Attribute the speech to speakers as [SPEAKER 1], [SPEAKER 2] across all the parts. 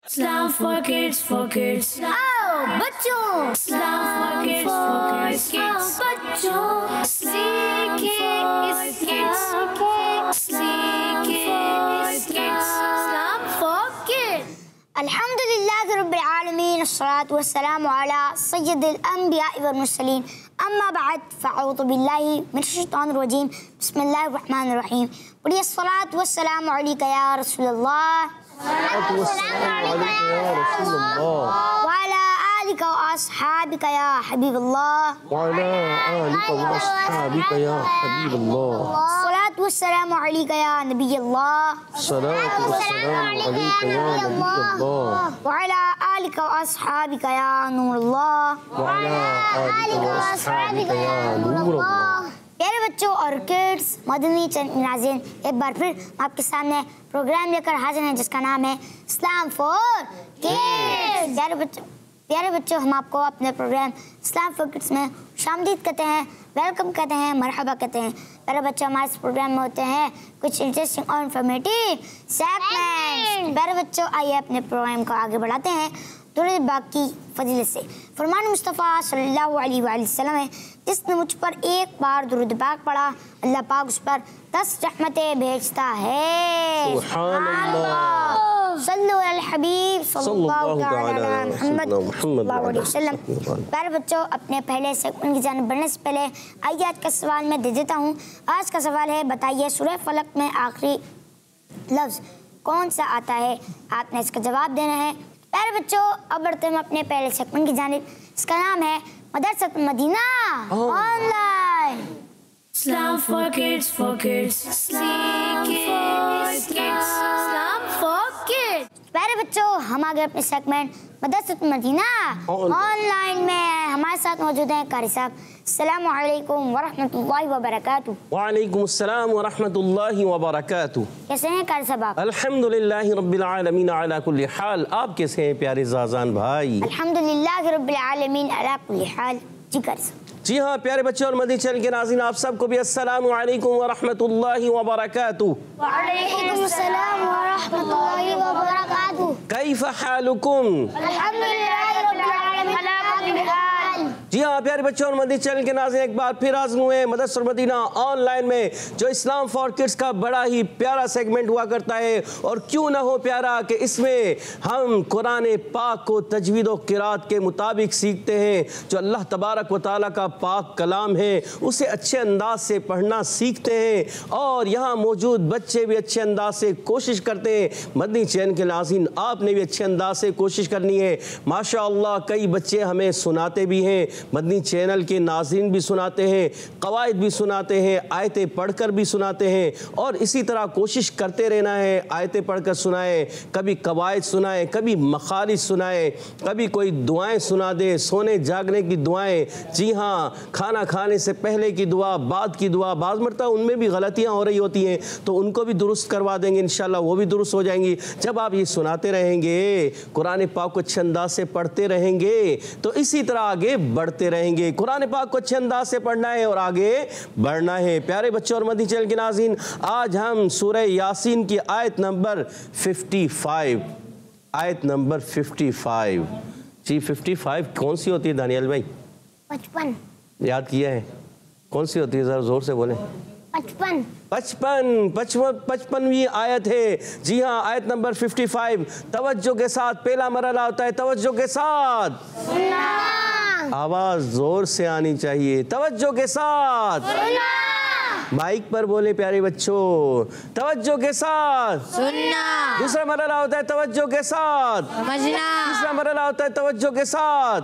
[SPEAKER 1] Islam for kids, for kids. आओ बच्चों, Islam for kids, बच्चों सीखे Islam for kids. अल्हम्दुलिल्लाह रब्बिल आलमीन अस्सलातु वस्सलामु अला सय्यिदिल अंबिया वल मुरसलीन अम्मा बाद फ़अऊज़ु बिल्लाहि मिनश शैतानिर रजीम बिस्मिल्लाहिर रहमानिर रहीम। पढ़िए अस्सलातु वस्सलामु अलैका या रसूलल्लाह वाला आलिका व अस्हाबिका या हबीबल्लाह सलातु वस्सलामु अलैका या नबीयल्लाह वाला आलिका व अस्हाबिका या नूरल्लाह। प्यारे बच्चों और किड्स, मदनी चैनल नाज़रीन, एक बार फिर आपके सामने प्रोग्राम लेकर हाजिर हैं जिसका नाम है इस्लाम फॉर किड्स। प्यारे बच्चों, हम आपको अपने प्रोग्राम इस्लाम फॉर किड्स में खुशामदीद कहते हैं, वेलकम कहते हैं, मरहबा कहते हैं। प्यारे बच्चों, हमारे इस प्रोग्राम में होते हैं कुछ इंटरेस्टिंग और इन्फॉर्मेटिव सेगमेंट्स। प्यारे बच्चों, आइए अपने प्रोग्राम को आगे बढ़ाते हैं दुरूद बाकी फजीलत से। फरमान मुस्तफ़ा सल्लल्लाहु अलैहि वसल्लम है, जिसने मुझ पर एक बार दुरूद पाक पढ़ा, अल्लाह पाक उस पर 10 रहमतें भेजता है। सुभान अल्लाह। सल्लु अल हबीब सल्लल्लाहु अलैहि वसल्लम। प्यारे बच्चों, अपने पहले सेगमेंट की जानिब बढ़ने से पहले आइए आज का सवाल मैं दे देता हूँ। आज का सवाल है, बताइए सूरह फलक में आखिरी लफ्ज़ कौन सा आता है? आपने इसका जवाब देना है। प्यारे बच्चों, अब बढ़ते हैं अपने पहले सेगमेंट की जानिब। इसका नाम है मदरसत Madina online.
[SPEAKER 2] Islam for kids, for kids. Islam
[SPEAKER 1] for kids. प्यारे बच्चों, हम आगे अपने सेगमेंट मदरसत मदीना ऑनलाइन में हमारे साथ मौजूद हैं कारी साहब। अस्सलामु अलैकुम व रहमतुल्लाहि व बरकातुहू।
[SPEAKER 3] वालेकुम अस्सलाम व रहमतुल्लाहि व बरकातुहू।
[SPEAKER 1] कैसे हैं कारी साहब आप?
[SPEAKER 3] अल्हम्दुलिल्लाहि रब्बिल आलमीन अला कुल्ली हाल। आप कैसे हैं प्यारे ज़ाज़ान भाई?
[SPEAKER 1] अल्हम्दुलिल्लाहि रब्बिल आलमीन अला कुल्ली हाल। जी कारी साहब।
[SPEAKER 3] जी हाँ प्यारे बच्चों और मदनी चैनल के नाज़रीन, आप सबको भी अस्सलामु अलैकुम व रहमतुल्लाहि व बरकातुहू।
[SPEAKER 1] वालेकुम अस्सलाम व रहमतुल्लाहि व बरकातुहू।
[SPEAKER 3] कैफ़ हालुकुम?
[SPEAKER 1] अल्हम्दुलिल्लाहि रब्बिल आलमीन अला कुल्ली हाल।
[SPEAKER 3] जी हाँ प्यारे बच्चों और मदनी चैनल के नाज़रीन, एक बार फिर हाज़िर हुए मदरसत मदीना ऑनलाइन में, जो इस्लाम फॉर किड्स का बड़ा ही प्यारा सेगमेंट हुआ करता है। और क्यों ना हो प्यारा कि इसमें हम कुरान पाक को तजवीद व क़िरात के मुताबिक सीखते हैं। जो अल्लाह तबारक व तआला का पाक कलाम है उसे अच्छे अंदाज से पढ़ना सीखते हैं, और यहाँ मौजूद बच्चे भी अच्छे अंदाज से कोशिश करते हैं। मदनी चैनल के नाज़रीन, आपने भी अच्छे अंदाज से कोशिश करनी है। माशाअल्लाह कई बच्चे हमें सुनाते भी हैं, मदनी चैनल के नाज़रीन भी सुनाते हैं, कवायद भी सुनाते हैं, आयतें पढ़कर भी सुनाते हैं। और इसी तरह कोशिश करते रहना है, आयतें पढ़कर सुनाएं, कभी कवायद सुनाएं, कभी मखारिज सुनाएं, कभी कोई दुआएं सुना दे, सोने जागने की दुआएं। जी हाँ, खाना खाने से पहले की दुआ, बाद की दुआ, बाज़ मरतबा उनमें भी गलतियाँ हो रही होती हैं, तो उनको भी दुरुस्त करवा देंगे इंशाल्लाह, वो भी दुरुस्त हो जाएंगी। जब आप ये सुनाते रहेंगे, कुरान पाक को अच्छे अंदाज से पढ़ते रहेंगे, तो इसी तरह आगे बढ़ते रहेंगे। कुरान पाक को अच्छे अंदाज से पढ़ना है और आगे बढ़ना है। प्यारे बच्चों और मदनी चैनल के नाज़रीन, आज हम सूरह यासीन की आयत नंबर 55, आयत नंबर 55। जी 55 कौन सी होती है दानियल भाई?
[SPEAKER 1] 55
[SPEAKER 3] याद किया है? कौन सी होती है, जरा जोर से बोलें। 55वीं आयत है। जी हाँ, आयत नंबर 55। तवज्जो के साथ पहला मरहला होता है, तवज्जो के साथ, आवाज जोर से आनी चाहिए, तवज्जो के साथ, माइक पर बोले प्यारे बच्चों, तवज्जो के साथ
[SPEAKER 2] सुनना।
[SPEAKER 3] दूसरा मरहला होता है तवज्जो के साथ
[SPEAKER 2] समझना।
[SPEAKER 3] तीसरा मरहला होता है तवज्जो के साथ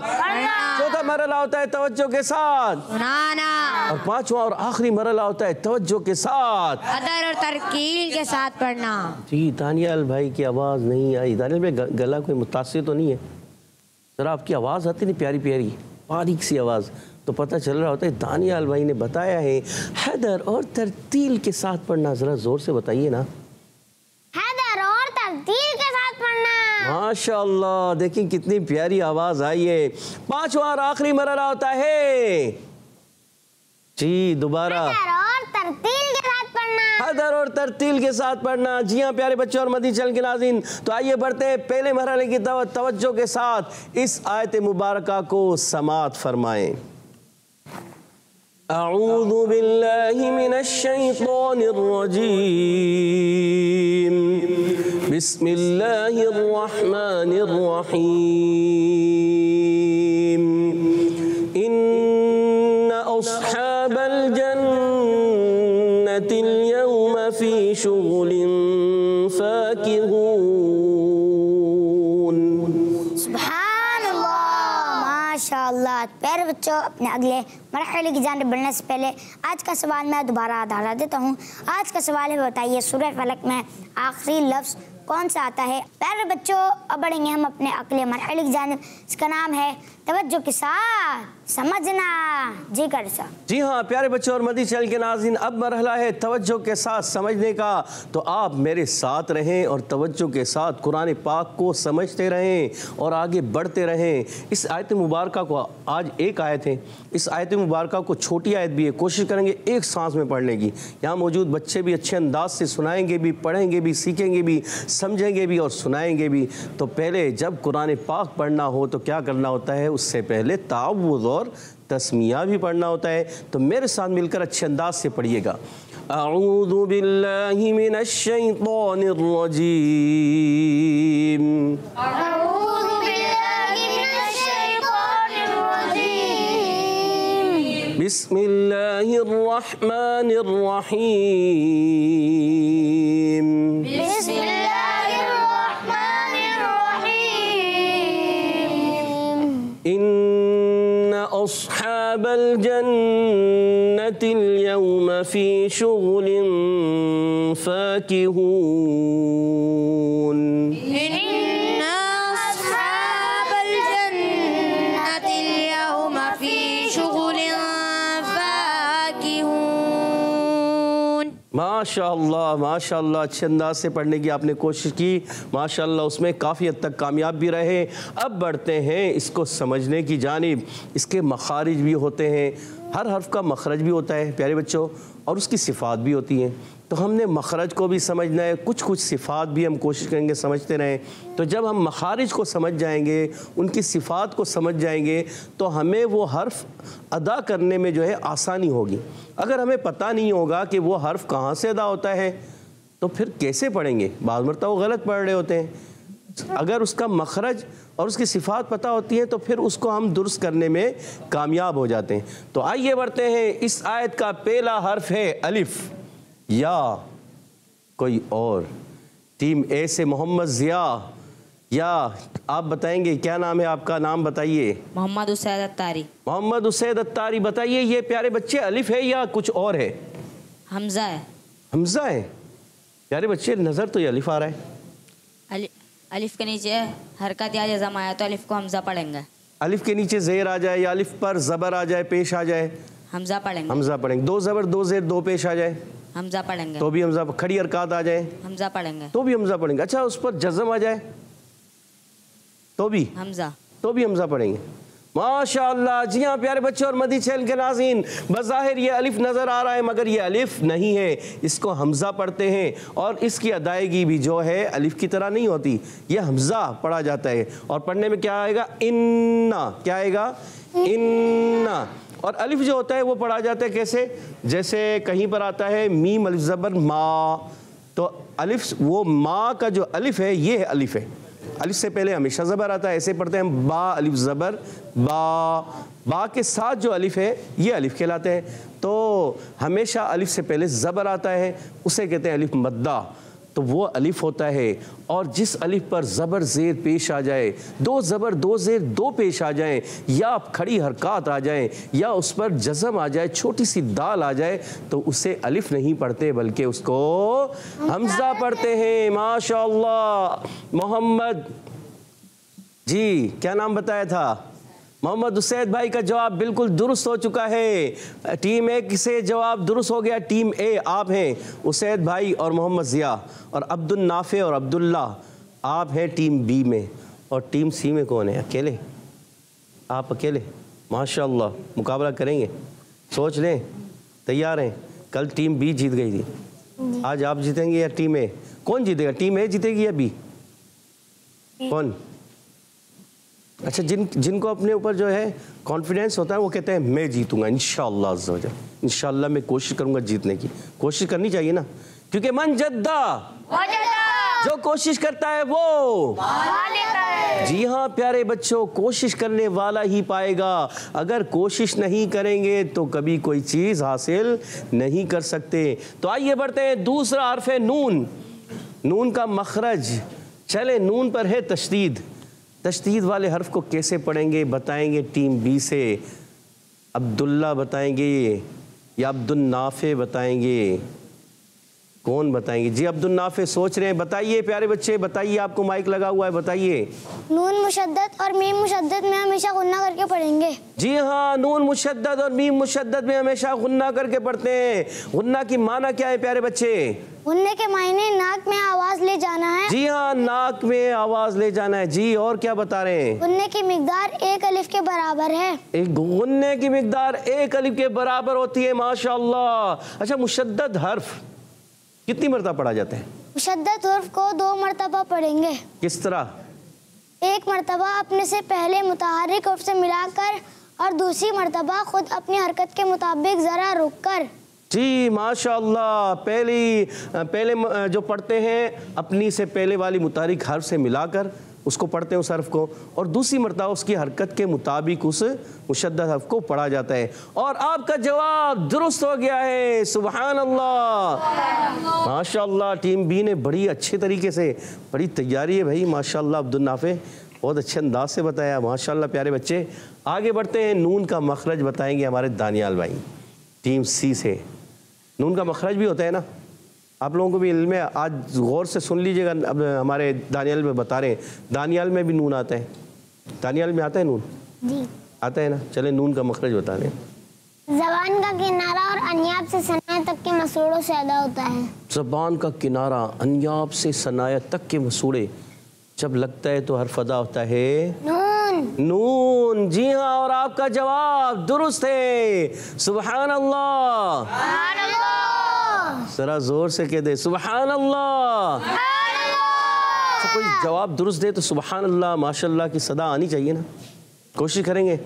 [SPEAKER 3] चौथा मरहला होता है तवज्जो के साथ
[SPEAKER 2] सुनाना।
[SPEAKER 3] और पांचवा और आखिरी मरहला होता है तवज्जो के साथ,
[SPEAKER 2] अदर और तरकील के साथ पढ़ना।
[SPEAKER 3] जी दानियाल भाई की आवाज़ नहीं आई। दानियाल भाई गला कोई मुतासिर तो नहीं है? जरा आपकी आवाज़ आती नहीं, प्यारी प्यारी बारीक सी आवाज़, तो पता चल रहा होता है दानियाल भाई ने बताया है हैदर और तरतील के साथ पढ़ना। जरा जोर से बताइए ना।
[SPEAKER 1] हैदर और तरतील के साथ पढ़ना।
[SPEAKER 3] माशाअल्लाह, देखिए कितनी प्यारी आवाज़ आई है। पांचवा और आखिरी मरहला होता है, जी दोबारा,
[SPEAKER 1] हैदर और तरतील के साथ पढ़ना।
[SPEAKER 3] कदर और तरतील के साथ पढ़ना। जी हाँ प्यारे बच्चों और मदनी चैनल के नाज़रीन, तो आइए बढ़ते हैं पहले मरहले की तवज्जो के साथ इस आयत मुबारका को समाअत फरमाएं। अऊज़ु बिल्लाहि मिनश शैतानिर रजीम, बिस्मिल्लाहिर रहमानिर रहीम, इन्ना अस्हाबल जन्नतिल यौमा फी शुगुलिन फाकिहून।
[SPEAKER 1] माशाअल्लाह। प्यारे बच्चों, अपने अगले मरहले की जानिब बढ़ने से पहले आज का सवाल मैं दोबारा दोहरा देता हूँ। आज का सवाल है, बताइए सूरह फलक में आखिरी लफ्ज़ कौन सा आता है। प्यारे बच्चों, अब बढ़ेंगे हम अपने अगले मरहले की जानिब। इसका नाम है तवज्जो के साथ समझना। जी कर सा।
[SPEAKER 3] जी हाँ प्यारे बच्चों और मदनी चैनल के नाज़रीन, अब मरहला है तवज्जो के साथ समझने का। तो आप मेरे साथ रहें और तवज्जो के साथ कुरान पाक को समझते रहें और आगे बढ़ते रहें। इस आयत मुबारका को, आज एक आयत है, इस आयत मुबारका को छोटी आयत भी है, कोशिश करेंगे एक सांस में पढ़ने की। यहाँ मौजूद बच्चे भी अच्छे अंदाज से सुनाएंगे भी, पढ़ेंगे भी, सीखेंगे भी, समझेंगे भी और सुनाएंगे भी। तो पहले जब कुरान पाक पढ़ना हो तो क्या करना होता है, उससे पहले तावुज़ और तस्मिया भी पढ़ना होता है। तो मेरे साथ मिलकर अच्छे अंदाज से पढ़िएगा। अऊज़ु बिल्लाहि मिनश शैतानिर रजीम,
[SPEAKER 2] अऊज़ु बिल्लाहि मिनश शैतानिर रजीम,
[SPEAKER 3] बिस्मिल्लाहिर रहमानिर रहीम,
[SPEAKER 2] बिस्मिल्लाहिर रहमानिर रहीम,
[SPEAKER 3] इन्ना अस्हाबल जन्नतिल यौमा फी शुगुलिन फाकिहून।
[SPEAKER 2] इन्ना अस्हाबल जन्नतिल यौमा फी शुगुलिन फाकिहून।
[SPEAKER 3] माशाअल्लाह माशाअल्लाह, अच्छे अंदाज से पढ़ने की आपने कोशिश की, माशाअल्लाह, उसमें काफ़ी हद तक कामयाब भी रहे। अब बढ़ते हैं इसको समझने की जानिब। इसके मखारिज भी होते हैं, हर हर्फ का मखरज भी होता है प्यारे बच्चों, और उसकी सिफ़ात भी होती हैं। तो हमने मखरज को भी समझना है, कुछ कुछ सिफ़ात भी हम कोशिश करेंगे समझते रहें। तो जब हम मखारिज को समझ जाएंगे, उनकी सिफ़ात को समझ जाएंगे, तो हमें वो हर्फ अदा करने में जो है आसानी होगी। अगर हमें पता नहीं होगा कि वो हर्फ कहाँ से अदा होता है तो फिर कैसे पढ़ेंगे, बाज़ मरतबा वो गलत पढ़ रहे होते हैं। अगर उसका मखरज और उसकी सिफ़ात पता होती है तो फिर उसको हम दुरुस्त करने में कामयाब हो जाते हैं। तो आइए बढ़ते हैं। इस आयत का पहला हर्फ है अलिफ, या कोई और। टीम ए से मोहम्मद ज़िया, या आप बताएंगे क्या नाम है आपका, नाम बताइए।
[SPEAKER 4] मोहम्मद उसैद अत्तारी।
[SPEAKER 3] मोहम्मद उसैद अत्तारी, बताइए ये प्यारे बच्चे अलिफ है या कुछ और है?
[SPEAKER 4] हमजा है।
[SPEAKER 3] हमजा है प्यारे बच्चे, नज़र तो ये अलिफ आ रहा है।
[SPEAKER 4] अलिफ के नीचे हरकत या जज़म आया तो अलिफ को हमजा पढ़ेंगे।
[SPEAKER 3] अलिफ के नीचे ज़ेर आ जाए या अलिफ पर ज़बर आ जाए, पेश आ जाए,
[SPEAKER 4] हमजा पढ़ेंगे।
[SPEAKER 3] हमजा पढ़ेंगे। दो ज़बर दो ज़ेर दो पेश आ जाए
[SPEAKER 4] हमजा पढ़ेंगे।
[SPEAKER 3] तो भी हमजा, खड़ी हरकत आ जाए
[SPEAKER 4] हमजा पढ़ेंगे।
[SPEAKER 3] तो भी हमजा पढ़ेंगे। अच्छा, उस पर जज़म आ जाए तो भी हमजा पढ़ेंगे। माशाअल्लाह। जी हाँ प्यारे बच्चों और मदनी चैनल के नाज़रीन, बज़ाहिर ये अलिफ नज़र आ रहा है मगर ये अलिफ नहीं है, इसको हमज़ा पढ़ते हैं और इसकी अदायगी भी जो है अलिफ की तरह नहीं होती, ये हमज़ा पढ़ा जाता है। और पढ़ने में क्या आएगा, इन्ना, क्या आएगा, इन्ना। और अलिफ जो होता है वो पढ़ा जाता है कैसे, जैसे कहीं पर आता है मीम अलिफ ज़बर मा, तो अलिफ, वो माँ का जो अलिफ है ये है अलिफ है। अलिफ से पहले हमेशा ज़बर आता है, ऐसे पढ़ते हैं बा अलिफ ज़बर बा, बा के साथ जो अलिफ है ये अलिफ कहलाते हैं। तो हमेशा अलिफ से पहले ज़बर आता है, उसे कहते हैं अलिफ मद्दा, तो वो अलिफ होता है। और जिस अलिफ पर ज़बर ज़ेर पेश आ जाए, दो ज़बर दो ज़ेर दो पेश आ जाए, या खड़ी हरकत आ जाए, या उस पर जज़म आ जाए, छोटी सी दाल आ जाए, तो उसे अलिफ नहीं पढ़ते बल्कि उसको हमज़ा पढ़ते हैं। माशाअल्लाह। मोहम्मद जी, क्या नाम बताया था? मोहम्मद उसैद भाई का जवाब बिल्कुल दुरुस्त हो चुका है। टीम ए से जवाब दुरुस्त हो गया। टीम ए आप हैं उसैद भाई और मोहम्मद ज़िया, और अब्दुल नाफे और अब्दुल्ला आप हैं टीम बी में। और टीम सी में कौन है? अकेले, आप अकेले। माशाअल्लाह, मुकाबला करेंगे, सोच लें, तैयार हैं? कल टीम बी जीत गई थी, आज आप जीतेंगे या टीम ए? कौन जीतेगा, टीम ए जीतेगी या बी? कौन? अच्छा, जिनको अपने ऊपर जो है कॉन्फिडेंस होता है वो कहते हैं मैं जीतूंगा इंशाअल्लाह अज़्ज़ा वजल, इंशाअल्लाह मैं कोशिश करूंगा जीतने की। कोशिश करनी चाहिए ना, क्योंकि मन जद्दा जो कोशिश करता है वो जी हाँ प्यारे बच्चों, कोशिश करने वाला ही पाएगा। अगर कोशिश नहीं करेंगे तो कभी कोई चीज़ हासिल नहीं कर सकते। तो आइए बढ़ते हैं दूसरा हर्फ है नून। नून का मखरज, चले नून पर है तशदीद। तशदीद वाले हर्फ को कैसे पढ़ेंगे बताएंगे टीम बी से। अब्दुल्ला बताएंगे या अब्दुल नाफे बताएंगे, कौन बताएंगे? जी अब्दुल नाफे सोच रहे हैं, बताइए प्यारे बच्चे बताइए, आपको माइक लगा हुआ है, बताइए।
[SPEAKER 1] नून मुशद्दद और मीम मुशद्दद में हमेशा गुन्ना करके पढ़ेंगे। जी
[SPEAKER 3] हाँ, नून मुशद्दद और मीम मुशद्दद में हमेशा गुन्ना करके पढ़ते हैं। गुन्ना की माना क्या है प्यारे बच्चे?
[SPEAKER 1] गुन्ने के मायने नाक में आवाज ले जाना है।
[SPEAKER 3] जी हाँ, नाक में आवाज ले जाना है। जी और क्या बता रहे हैं?
[SPEAKER 1] गुन्ने की मिकदार एक अलिफ के बराबर है।
[SPEAKER 3] एक गुन्ने की मिकदार एक अलिफ के बराबर होती है, माशाअल्लाह। अच्छा, मुशद्दद हर्फ कितनी मरतबा पढ़ा जाता है?
[SPEAKER 1] मुशद्दद हर्फ को 2 मरतबा पढ़ेंगे।
[SPEAKER 3] किस तरह?
[SPEAKER 1] एक मरतबा अपने से पहले मुतहर्रिक हर्फ से मिलाकर और दूसरी मरतबा खुद अपनी हरकत के मुताबिक जरा रुककर।
[SPEAKER 3] जी माशाअल्लाह, पहले जो पढ़ते हैं अपनी से पहले वाली मुतहर्रिक हर्फ से मिलाकर उसको पढ़ते हैं उस हर्फ को, और दूसरी मरतबा उसकी हरकत के मुताबिक उस मुशद्दद हर्फ को पढ़ा जाता है। और आपका जवाब दुरुस्त हो गया है, सुभान अल्लाह माशाअल्लाह। टीम बी ने बड़ी अच्छे तरीके से, बड़ी तैयारी है भाई माशाअल्लाह। अब्दुल नाफे बहुत अच्छे अंदाज से बताया माशाअल्लाह प्यारे बच्चे। आगे बढ़ते हैं, नून का मखरज बताएंगे हमारे दानियाल भाई टीम सी से। नून का मखरज भी होता है ना, आप लोगों को भी इल्म है, आज गौर से सुन लीजिएगा। अब हमारे दानियाल में बता रहे हैं, दानियाल में भी नून आता है। दानियाल में आता है नून? जी आता है ना। चले नून का मखरज बता रहे हैं।
[SPEAKER 1] ज़बान का किनारा और अन्याब से सनाया तक के मसूड़ों से अदा होता है।
[SPEAKER 3] ज़बान का किनारा अन्याब से सनाया तक के मसूड़े जब लगता है तो हर्फ अदा होता है
[SPEAKER 1] नून।
[SPEAKER 3] नून, जी हाँ, और आपका जवाब दुरुस्त है, सुभान अल्लाह। जरा जोर से कह दे सुभान अल्लाह। तो कोई जवाब दुरुस्त दे तो सुभान अल्लाह माशाअल्लाह की सदा आनी चाहिए ना। कोशिश करेंगे,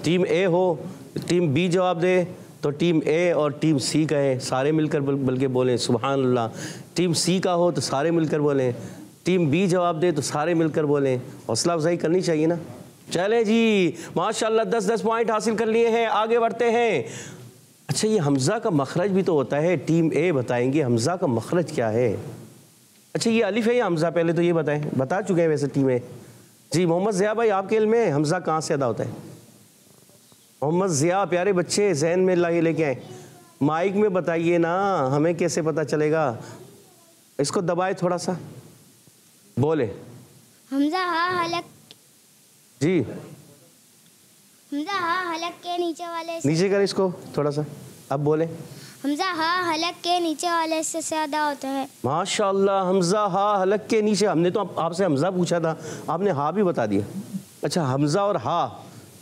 [SPEAKER 3] टीम ए हो, टीम बी जवाब दे तो टीम ए और टीम सी का है सारे मिलकर बल्कि बोलें सुभान अल्लाह। टीम सी का हो तो सारे मिलकर बोलें, टीम बी जवाब दे तो सारे मिलकर बोलें। हौसला अफजाई करनी चाहिए ना। चले जी माशाअल्लाह 10-10 पॉइंट हासिल कर लिए हैं, आगे बढ़ते हैं। अच्छा, ये हमज़ा का मखरज भी तो होता है, टीम ए बताएंगे हमज़ा का मखरज क्या है। अच्छा, ये अलिफ है या हमज़ा, पहले तो ये बताएं, बता चुके हैं वैसे टीम ए। जी मोहम्मद ज़िया भाई, आपके इल्म में हमज़ा कहाँ से अदा होता है? मोहम्मद ज़िया प्यारे बच्चे जहन में लाइए लेके आए, माइक में बताइए ना, हमें कैसे पता चलेगा। इसको दबाए थोड़ा सा, बोले
[SPEAKER 1] हमजा हा हलक।
[SPEAKER 3] जी
[SPEAKER 1] हमजा हा हलक के नीचे वाले से,
[SPEAKER 3] नीचे कर इसको थोड़ा सा, अब बोले।
[SPEAKER 1] हमजा हा हलक के नीचे वाले से अदा होता है।
[SPEAKER 3] माशाअल्लाह, हमज़ा हा हलक के नीचे। हमने तो आपसे हमज़ा पूछा था, आपने हा भी बता दिया। अच्छा, हमज़ा और हा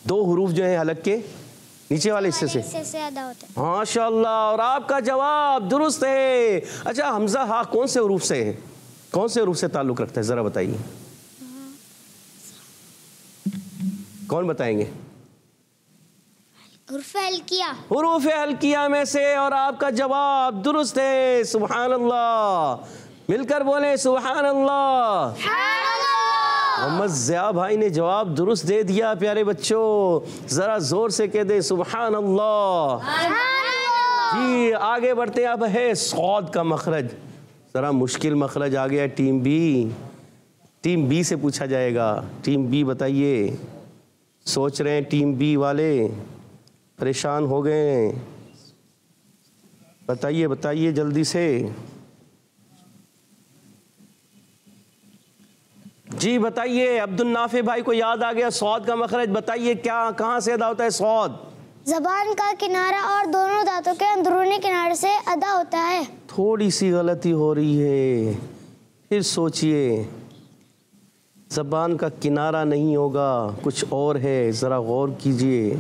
[SPEAKER 3] 2 हरूफ जो है हलक के नीचे वाले हिस्से से
[SPEAKER 1] अदा होता है।
[SPEAKER 3] माशाअल्लाह, और आपका जवाब दुरुस्त है। अच्छा, हमज़ा हा कौन से हरूफ से है, कौन से हरूफ से ताल्लुक़ रखता है, ज़रा बताइए, कौन बताएंगे? हुरूफ हल्किया में से, और आपका जवाब दुरुस्त है, सुभान अल्लाह। मिलकर बोले सुभान अल्लाह। मोहम्मद ज़िया भाई ने जवाब दुरुस्त दे दिया प्यारे बच्चों, जरा जोर से कह दे सुभान अल्लाह। जी आगे बढ़ते, अब है सौद का मखरज, जरा मुश्किल मखरज आ गया। टीम बी से पूछा जाएगा। टीम बी बताइए, सोच रहे हैं टीम बी वाले, परेशान हो गए, बताइए बताइए जल्दी से। जी बताइए, अब्दुल नाफे भाई को याद आ गया सौद का मखरज, बताइए क्या कहाँ से अदा होता है सौद?
[SPEAKER 1] ज़बान का किनारा और दोनों दांतों के अंदरूनी किनारे से अदा होता है।
[SPEAKER 3] थोड़ी सी गलती हो रही है, फिर सोचिए। ज़बान का किनारा नहीं होगा, कुछ और है, ज़रा गौर कीजिए।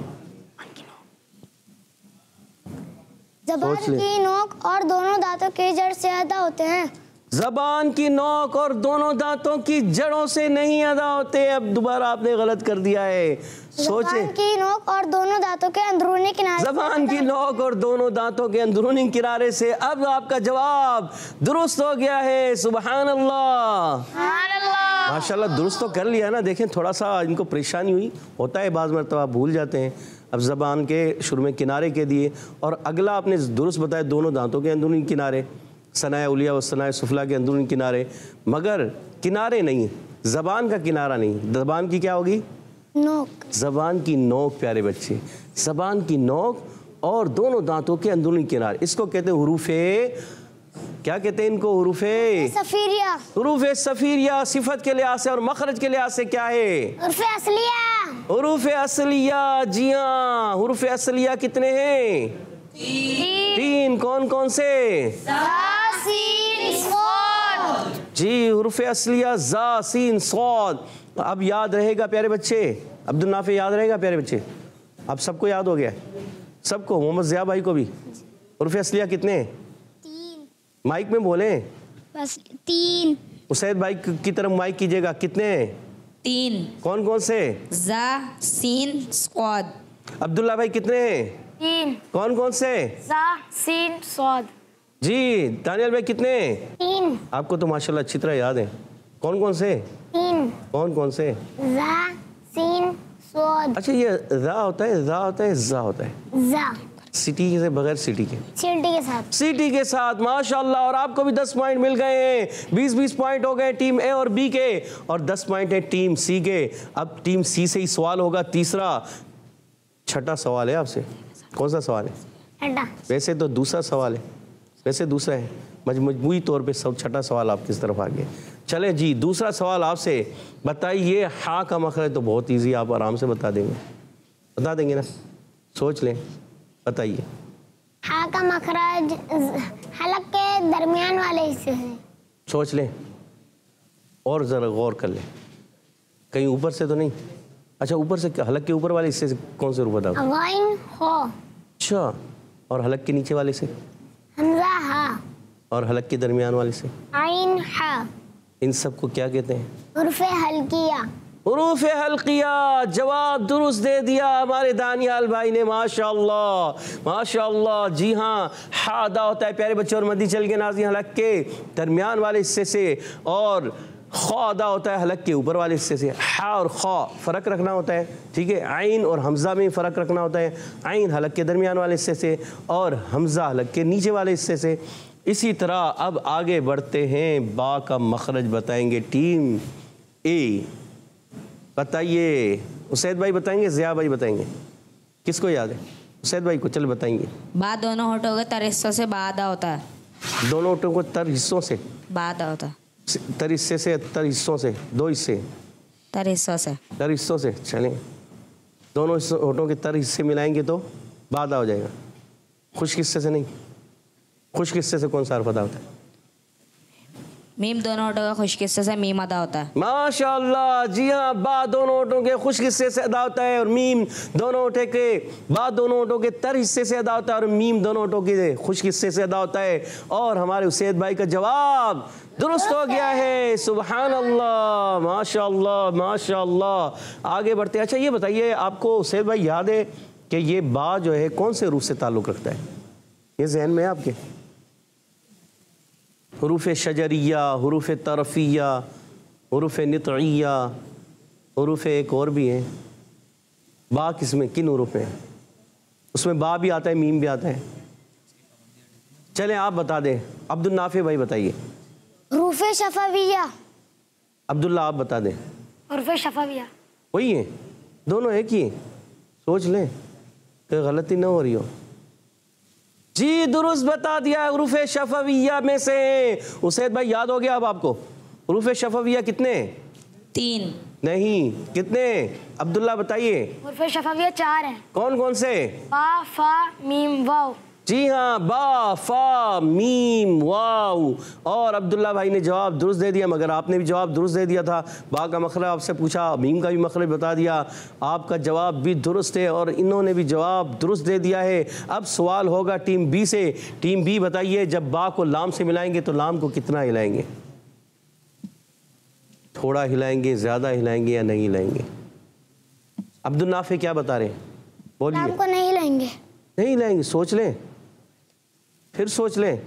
[SPEAKER 1] जबान
[SPEAKER 3] सोच ले।
[SPEAKER 1] की नोक और दोनों दांतों की जड़ से अदा होते हैं।
[SPEAKER 3] जबान की नोक और दोनों दांतों की जड़ों से नहीं अदा होते। अब दोबारा आपने गलत कर दिया है, सोचे।
[SPEAKER 1] जबान की नोक और दोनों दांतों के अंदरूनी किनारे से
[SPEAKER 3] जबान की नोक और दोनों दांतों के अंदरूनी किनारे से। अब आपका जवाब दुरुस्त हो गया है। सुभान अल्लाह, माशाल्लाह, दुरुस्त तो कर लिया ना। देखें, थोड़ा सा इनको परेशानी हुई, होता है बाज़ मरतबा आप भूल जाते हैं। अब ज़बान के शुरू में किनारे के दिए और अगला आपने दुरुस्त बताया दोनों दांतों के अंदरूनी किनारे, सनाए उलिया व सनाए सुफला के अंदरूनी किनारे, मगर किनारे नहीं, ज़बान का किनारा नहीं। ज़बान की क्या होगी?
[SPEAKER 1] नोक।
[SPEAKER 3] ज़बान की नोक प्यारे बच्चे, ज़बान की नोक और दोनों दांतों के अंदरूनी किनारे, इसको कहते हैं हुरूफे, क्या कहते हैं इनको? हुरूफे
[SPEAKER 1] सफीरिया।
[SPEAKER 3] हुरूफे सफीरिया। सिफत के लिहाज से और मखरज के लिहाज से क्या है?
[SPEAKER 1] हुरूफे असलिया।
[SPEAKER 3] हुरूफे असलिया। जी हाँ, हुरूफे असलिया कितने हैं? 3। कौन कौन से? जी, हुरूफे असलिया जा, सीन, सौद। अब याद रहेगा प्यारे बच्चे, अब्दुल नाफे याद रहेगा प्यारे बच्चे? अब सबको याद हो गया? सबको? मोहम्मद ज़िया भाई को भी? हुरूफे असलिया कितने हैं?
[SPEAKER 1] 3।
[SPEAKER 3] माइक में बोले
[SPEAKER 1] बस 3।
[SPEAKER 3] उसैद भाई की तरफ माइक कीजिएगा। कितने हैं?
[SPEAKER 4] 3
[SPEAKER 3] कौन कौन से?
[SPEAKER 4] जा सीन स्क्वाड।
[SPEAKER 3] अब्दुल्ला भाई कितने हैं?
[SPEAKER 1] 3।
[SPEAKER 3] कौन कौन से?
[SPEAKER 1] जा सीन सौद।
[SPEAKER 3] जी, दानियल भाई कितने हैं?
[SPEAKER 1] 3।
[SPEAKER 3] आपको तो माशाल्लाह अच्छी तरह याद है। कौन कौन से?
[SPEAKER 1] 3।
[SPEAKER 3] कौन कौन से?
[SPEAKER 1] जा सीन सौद।
[SPEAKER 3] अच्छा, ये ज़ा होता है, ज़ा होता है, ज़ा होता है।
[SPEAKER 1] जा
[SPEAKER 3] सिटी से बगैर सिटी के?
[SPEAKER 1] चींटी के साथ।
[SPEAKER 3] सिटी के साथ। माशाल्लाह, और आपको भी 10 पॉइंट मिल गए हैं। 20-20 पॉइंट हो गए टीम ए और बी के, और 10 पॉइंट है टीम सी के। अब टीम सी से ही सवाल होगा तीसरा, छठा सवाल है आपसे। कौन सा सवाल है?
[SPEAKER 1] हटा।
[SPEAKER 3] वैसे तो दूसरा सवाल है, वैसे दूसरा है, मजमूई तौर पे सब छठा सवाल आपकी तरफ आ गया। चलें जी, दूसरा सवाल आपसे। बताइए, हा का मखरज तो बहुत इजी, आप आराम से बता देंगे, बता देंगे ना? सोच लें, बताइए।
[SPEAKER 1] हा का मखरज हलक के दरमियान वाले हिस्से से।
[SPEAKER 3] सोच लें और ज़रा गौर कर लें, कहीं ऊपर से तो नहीं? अच्छा, ऊपर से? हलक के ऊपर वाले हिस्से से कौन से रूप बताओ?
[SPEAKER 1] गाइन हो।
[SPEAKER 3] अच्छा, और हलक के नीचे वाले से?
[SPEAKER 1] हमजा हा।
[SPEAKER 3] और हलक के दरमियान वाले से?
[SPEAKER 1] आइन हा।
[SPEAKER 3] इन सबको क्या कहते हैं?
[SPEAKER 1] हुरूफे हल्किया।
[SPEAKER 3] हुरूफे हल्किया। जवाब दुरुस्त दे दिया हमारे दानियाल भाई ने। माशाअल्लाह, माशाअल्लाह। जी हाँ, हा अदा होता है प्यारे बच्चे और मद्दी चल के नाज़रीन हलक के दरमियान वाले हिस्से से, और खा अदा होता है हलक के ऊपर वाले हिस्से से। हा और खा फ़र्क रखना होता है, ठीक है? आइन और हमज़ा में फ़र्क रखना होता है। आइन हलक के दरमियान वाले हिस्से से और हमज़ा हलक के नीचे वाले हिस्से से। इसी तरह अब आगे बढ़ते हैं, बा का मखरज बताएंगे टीम ए। बताइए, उसैद भाई बताएंगे, ज़िया भाई बताएंगे? किसको याद है? उसैद भाई को, चल बताएंगे।
[SPEAKER 4] बा दोनों होठों के तर हिस्सों से बादा होता है।
[SPEAKER 3] दोनों होठों को तर हिस्सों से?
[SPEAKER 4] बादा होता है।
[SPEAKER 3] तर हिस्से से, तर हिस्सों से, दो हिस्से,
[SPEAKER 4] तर हिस्सों से।
[SPEAKER 3] तर हिस्सों से। चलें, दोनों होठों के तर हिस्से मिलाएंगे तो बादा हो जाएगा। खुश्क हिस्से से नहीं। खुश्क हिस्से से कौन सा हर्फ अदा होता है?
[SPEAKER 4] मीम दोनों होठों का खुश्क हिस्से से मीम अदा होता है।
[SPEAKER 3] माशाअल्लाह, जी हाँ, बा दोनों होठों के खुश्क हिस्से से अदा होता है, और मीम दोनों होठों के, बा दोनों होठों के तर हिस्से से अदा होता है, और मीम दोनों होठों के खुश्क हिस्से से अदा होता है। और हमारे उसैद भाई का जवाब दुरुस्त हो गया है। सुभान अल्लाह, माशाअल्लाह, माशाअल्लाह। आगे बढ़ते हैं। अच्छा, ये बताइए, आपको उसैद भाई याद है कि ये बा जो है कौन से रूप से ताल्लुक़ रखता है? ये जहन में है आपके? हुरूफ शजरिया, हुरूफ तरफिया, हुरूफ नितइया, हुरूफ एक और भी है। बा किसमें, किन हुरूफ में? उसमें बा भी आता है, मीम भी आता है। चलें, आप बता दें। अब्दुल नाफे भाई बताइए।
[SPEAKER 1] हुरूफे शफाविया।
[SPEAKER 3] अब्दुल्ला आप बता दें।
[SPEAKER 1] हुरूफे शफाविया।
[SPEAKER 3] वही है, दोनों एक ही है। सोच लें कि गलती ना हो रही हो। जी, दुरुस्त बता दिया है, हुरूफ शफविया में से। उसैद भाई याद हो गया अब आपको? हुरूफ शफविया कितने?
[SPEAKER 4] 3।
[SPEAKER 3] नहीं, कितने? अब्दुल्ला बताइए।
[SPEAKER 1] हुरूफे शफाविया 4 हैं।
[SPEAKER 3] कौन कौन से?
[SPEAKER 1] बा, फा, मीम, वाव।
[SPEAKER 3] जी हाँ, बा, फा, मीम, वाव। और अब्दुल्ला भाई ने जवाब दुरुस्त दे दिया, मगर आपने भी जवाब दुरुस्त दे दिया था। बा का मखरज आपसे पूछा, मीम का भी मखरज बता दिया, आपका जवाब भी दुरुस्त है और इन्होंने भी जवाब दुरुस्त दे दिया है। अब सवाल होगा टीम बी से। टीम बी बताइए, जब बा को लाम से मिलाएंगे तो लाम को कितना हिलाएंगे? थोड़ा हिलाएंगे, ज़्यादा हिलाएंगे या नहीं हिलाएंगे? अब्दुल नाफे क्या बता रहे हैं? बोलिए।
[SPEAKER 1] लाम को नहीं हिलाएंगे।
[SPEAKER 3] नहीं हिलाएंगे? सोच लें, फिर सोच लें।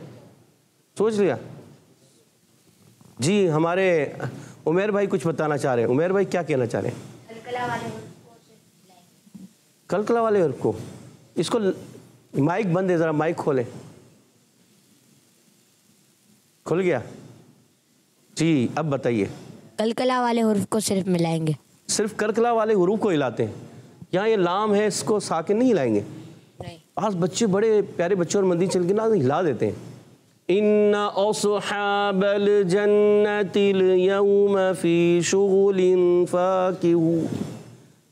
[SPEAKER 3] सोच लिया? जी, हमारे उमेर भाई कुछ बताना चाह रहे हैं। उमेर भाई क्या कहना चाह रहे हैं? कलकला वाले हर्फ को, इसको माइक बंद है, जरा माइक खोलें। खुल गया? जी, अब बताइए।
[SPEAKER 5] कलकला वाले हुर्फ को सिर्फ मिलाएंगे।
[SPEAKER 3] सिर्फ कलकला वाले हुरूफ को हिलाते हैं। यहाँ ये लाम है, इसको साकिन नहीं हिलाएंगे। आज बच्चे, बड़े प्यारे बच्चे और मंदी चल के ना हिला देते हैं। इन्ना अस्हाबल जन्नतिल यौम फी शुगुलिन फाकिहू,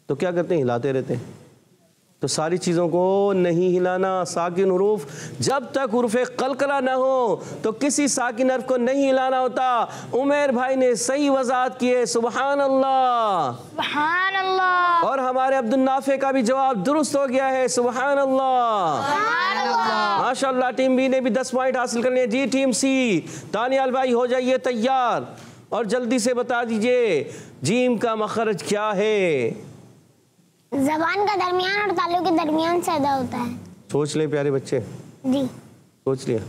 [SPEAKER 3] तो क्या करते हैं? हिलाते रहते हैं। तो सारी चीज़ों को नहीं हिलाना। साकिन हुरूफ, जब तक हुरूफ़े कलकला ना हो तो किसी साकिन हर्फ को नहीं हिलाना होता। उमेर भाई ने सही वजाहत की है, सुबहान अल्लाह,
[SPEAKER 1] सुभान अल्लाह।
[SPEAKER 3] और हमारे अब्दुल नाफे का भी जवाब दुरुस्त हो गया है, सुबहान अल्लाह, माशाअल्लाह। टीम बी ने भी 10 पॉइंट हासिल कर लिए। जी टीम सी, दानियाल भाई हो जाइए तैयार और जल्दी से बता दीजिए जीम का मखरज क्या है?
[SPEAKER 1] जबान का दरमियान और तालु के दरमियान से अदा होता है।
[SPEAKER 3] सोच लें प्यारे बच्चे।
[SPEAKER 1] जी
[SPEAKER 3] सोच लिया?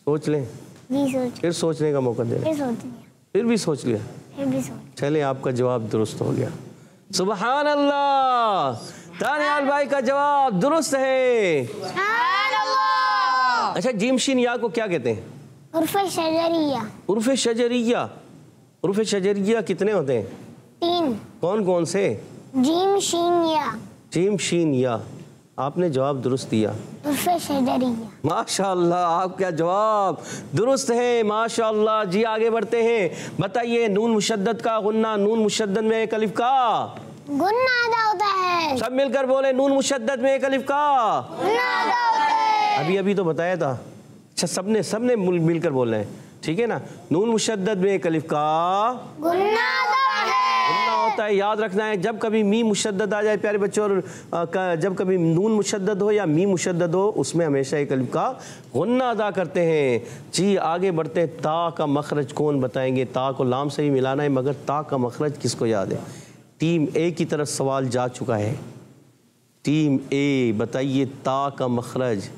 [SPEAKER 3] सोच लें,
[SPEAKER 1] जी सोच,
[SPEAKER 3] फिर सोचने का मौका दे।
[SPEAKER 1] फिर सोच लिया,
[SPEAKER 3] फिर भी सोच लिया?
[SPEAKER 1] फिर भी सोच।
[SPEAKER 3] चले, आपका जवाब दुरुस्त हो गया, सुबहान अल्लाह। दानियाल भाई का जवाब दुरुस्त है। अच्छा, जीम शीन या को क्या कहते हैं?
[SPEAKER 1] उर्फ़े शजरिया।
[SPEAKER 3] उर्फ़े शजरिया। उर्फ़े शजरिया कितने होते हैं?
[SPEAKER 1] 3।
[SPEAKER 3] कौन कौन से?
[SPEAKER 1] जीम शीन या।
[SPEAKER 3] जीम शीन या, आपने जवाब दुरुस्त दिया,
[SPEAKER 1] उर्फ़े शजरिया।
[SPEAKER 3] माशाअल्लाह, आपका जवाब दुरुस्त है, माशाअल्लाह। जी आगे बढ़ते हैं। बताइए, नून मुशद्दद का गुन्ना, नून मुशद्दद में एक अलिफ का
[SPEAKER 1] गुन्ना अदा होता है।
[SPEAKER 3] सब मिलकर बोले, नून मुशद्दद में एक अलिफ का
[SPEAKER 1] गुन्ना अदा होता है।
[SPEAKER 3] अभी तो बताया था। अच्छा, सबने मिलकर बोल रहे हैं, ठीक है ना? नून मुशद्दद में एक अलिफ का
[SPEAKER 1] गुन्ना अदा
[SPEAKER 3] गुन्ना होता है, याद रखना है। जब कभी मीम मुशद्दद आ जाए प्यारे बच्चों, और जब कभी नून मुशद्दद हो या मीम मुशद्दद हो, उसमें हमेशा एक अलिफ का गुन्ना अदा करते हैं। जी आगे बढ़ते हैं। ता का मखरज कौन बताएंगे? ता को लाम से ही मिलाना है, मगर ता का मखरज किसको याद है? टीम ए की तरफ सवाल जा चुका है। टीम ए बताइए ता का मखरज।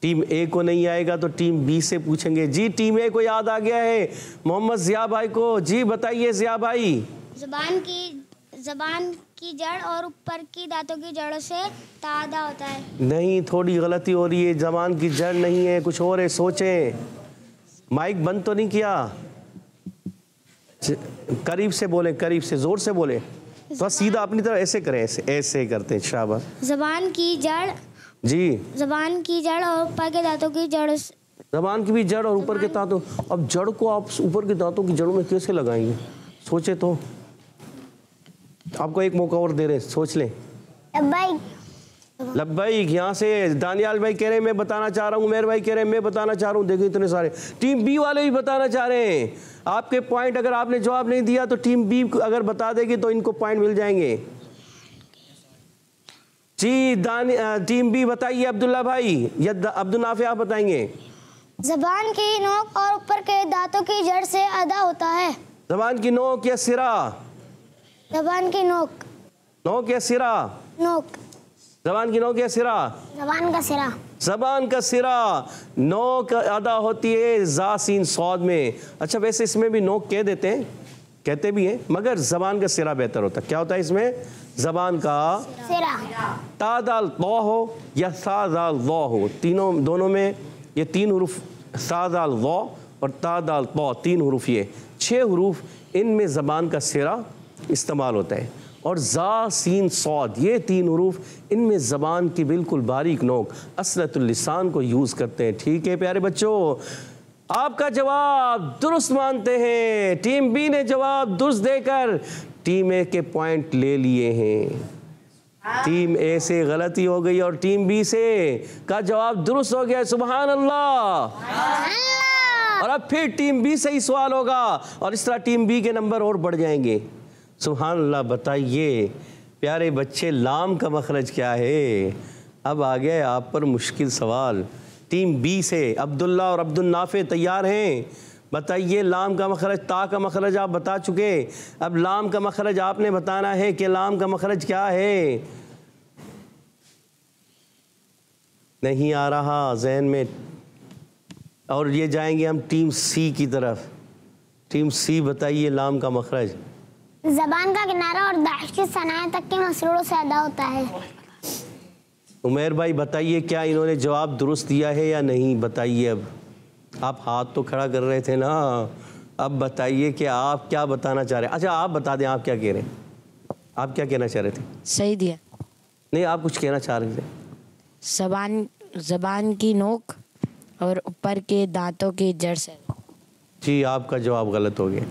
[SPEAKER 3] टीम ए को नहीं आएगा तो टीम बी से पूछेंगे। जी टीम ए को याद आ गया है, मोहम्मद जिया भाई को। जी बताइए जिया भाई।
[SPEAKER 6] ज़बान की जड़ और ऊपर की दांतों की जड़ों से ता अदा होता है।
[SPEAKER 3] नहीं, थोड़ी गलती हो रही है। ज़बान की जड़ नहीं है, कुछ और है, सोचें। माइक बंद तो नहीं किया? करीब से बोलें, करीब से, जोर से बोलें। तो सीधा अपनी तरफ ऐसे करें, ऐसे ऐसे करते हैं, शाबाश।
[SPEAKER 6] ज़बान की जड़।
[SPEAKER 3] जी,
[SPEAKER 6] ज़बान की जड़ और ऊपर के दांतों की जड़।
[SPEAKER 3] ज़बान की भी जड़ और ऊपर के दांतों। अब जड़ को आप ऊपर के दांतों की जड़ों में कैसे लगाएंगे? सोचे तो। आपको एक मौका और दे रहे हैं, सोच लें। लब्बाइक। यहाँ से दानियाल भाई कह रहे हैं मैं बताना चाह रहा हूँ, उमेर भाई कह रहे हैं मैं बताना चाह रहा हूँ। देखिए इतने सारे। टीम बी वाले भी बताना चाह रहे हैं। आपके पॉइंट, अगर आपने जवाब नहीं दिया तो टीम बी अगर बता देगी तो इनको पॉइंट मिल जाएंगे। जी टीम बी बताइए, अब्दुल्ला भाई या अब्दुल नाफे आप बताएंगे।
[SPEAKER 1] ज़बान की नोक और ऊपर के दांतों की जड़ से अदा होता है।
[SPEAKER 3] ज़बान की नोक या सिरा?
[SPEAKER 1] ज़बान की नोक।
[SPEAKER 3] नोक या सिरा?
[SPEAKER 1] नोक।
[SPEAKER 3] ज़बान की नोक या सिरा?
[SPEAKER 1] ज़बान का सिरा।
[SPEAKER 3] ज़बान का सिरा। नोक अदा होती है जा सीन सौद में। अच्छा, वैसे इसमें भी नोक कह देते हैं, कहते भी हैं, मगर ज़बान का सिरा बेहतर होता है। क्या होता है इसमें? ज़बान का
[SPEAKER 1] सिरा।
[SPEAKER 3] ता दाल तौ हो या सा दाल वौ हो, तीनों दोनों में ये 3 हुरूफ, सा दाल वौ और ता दाल तौ, 3 हुरूफ, ये 6 हुरूफ, इनमें ज़बान का सिरा इस्तेमाल होता है। और जा सीन सौद, ये 3 हुरूफ, इनमें ज़बान की बिल्कुल बारीक नोक असलतुल लिसान को यूज़ करते हैं। ठीक है प्यारे बच्चों, आपका जवाब दुरुस्त मानते हैं। टीम बी ने जवाब दुरुस्त देकर टीम ए के पॉइंट ले लिए हैं। टीम ए से गलती हो गई और टीम बी से का जवाब दुरुस्त हो गया। सुभान अल्लाह। और अब फिर टीम बी से ही सवाल होगा और इस तरह टीम बी के नंबर और बढ़ जाएंगे। सुभान अल्लाह। बताइए प्यारे बच्चे, लाम का मखरज क्या है? अब आ गया आप पर मुश्किल सवाल। टीम बी से अब्दुल्ला और अब्दुल नाफे तैयार हैं। बताइए लाम का मखरज, ता का मखरज आप बता चुके, अब लाम का मखरज आपने बताना है कि लाम का मखरज क्या है। नहीं आ रहा जहन में। और ये जाएंगे हम टीम सी की तरफ। टीम सी बताइए लाम का मखरज।
[SPEAKER 6] जबान का किनारा और दाहिश की सनाए तक के मसरूड़ों से अदा होता है।
[SPEAKER 3] उमेर भाई बताइए क्या इन्होंने जवाब दुरुस्त दिया है या नहीं? बताइए। अब आप हाथ तो खड़ा कर रहे थे ना, अब बताइए कि आप क्या बताना चाह रहे हैं। अच्छा आप बता दें आप क्या कह रहे हैं, आप क्या कहना चाह रहे थे?
[SPEAKER 5] सही दिया।
[SPEAKER 3] नहीं आप कुछ कहना चाह रहे थे।
[SPEAKER 5] जबान की नोक और ऊपर के दांतों की जड़ से।
[SPEAKER 3] जी आपका जवाब गलत हो गया।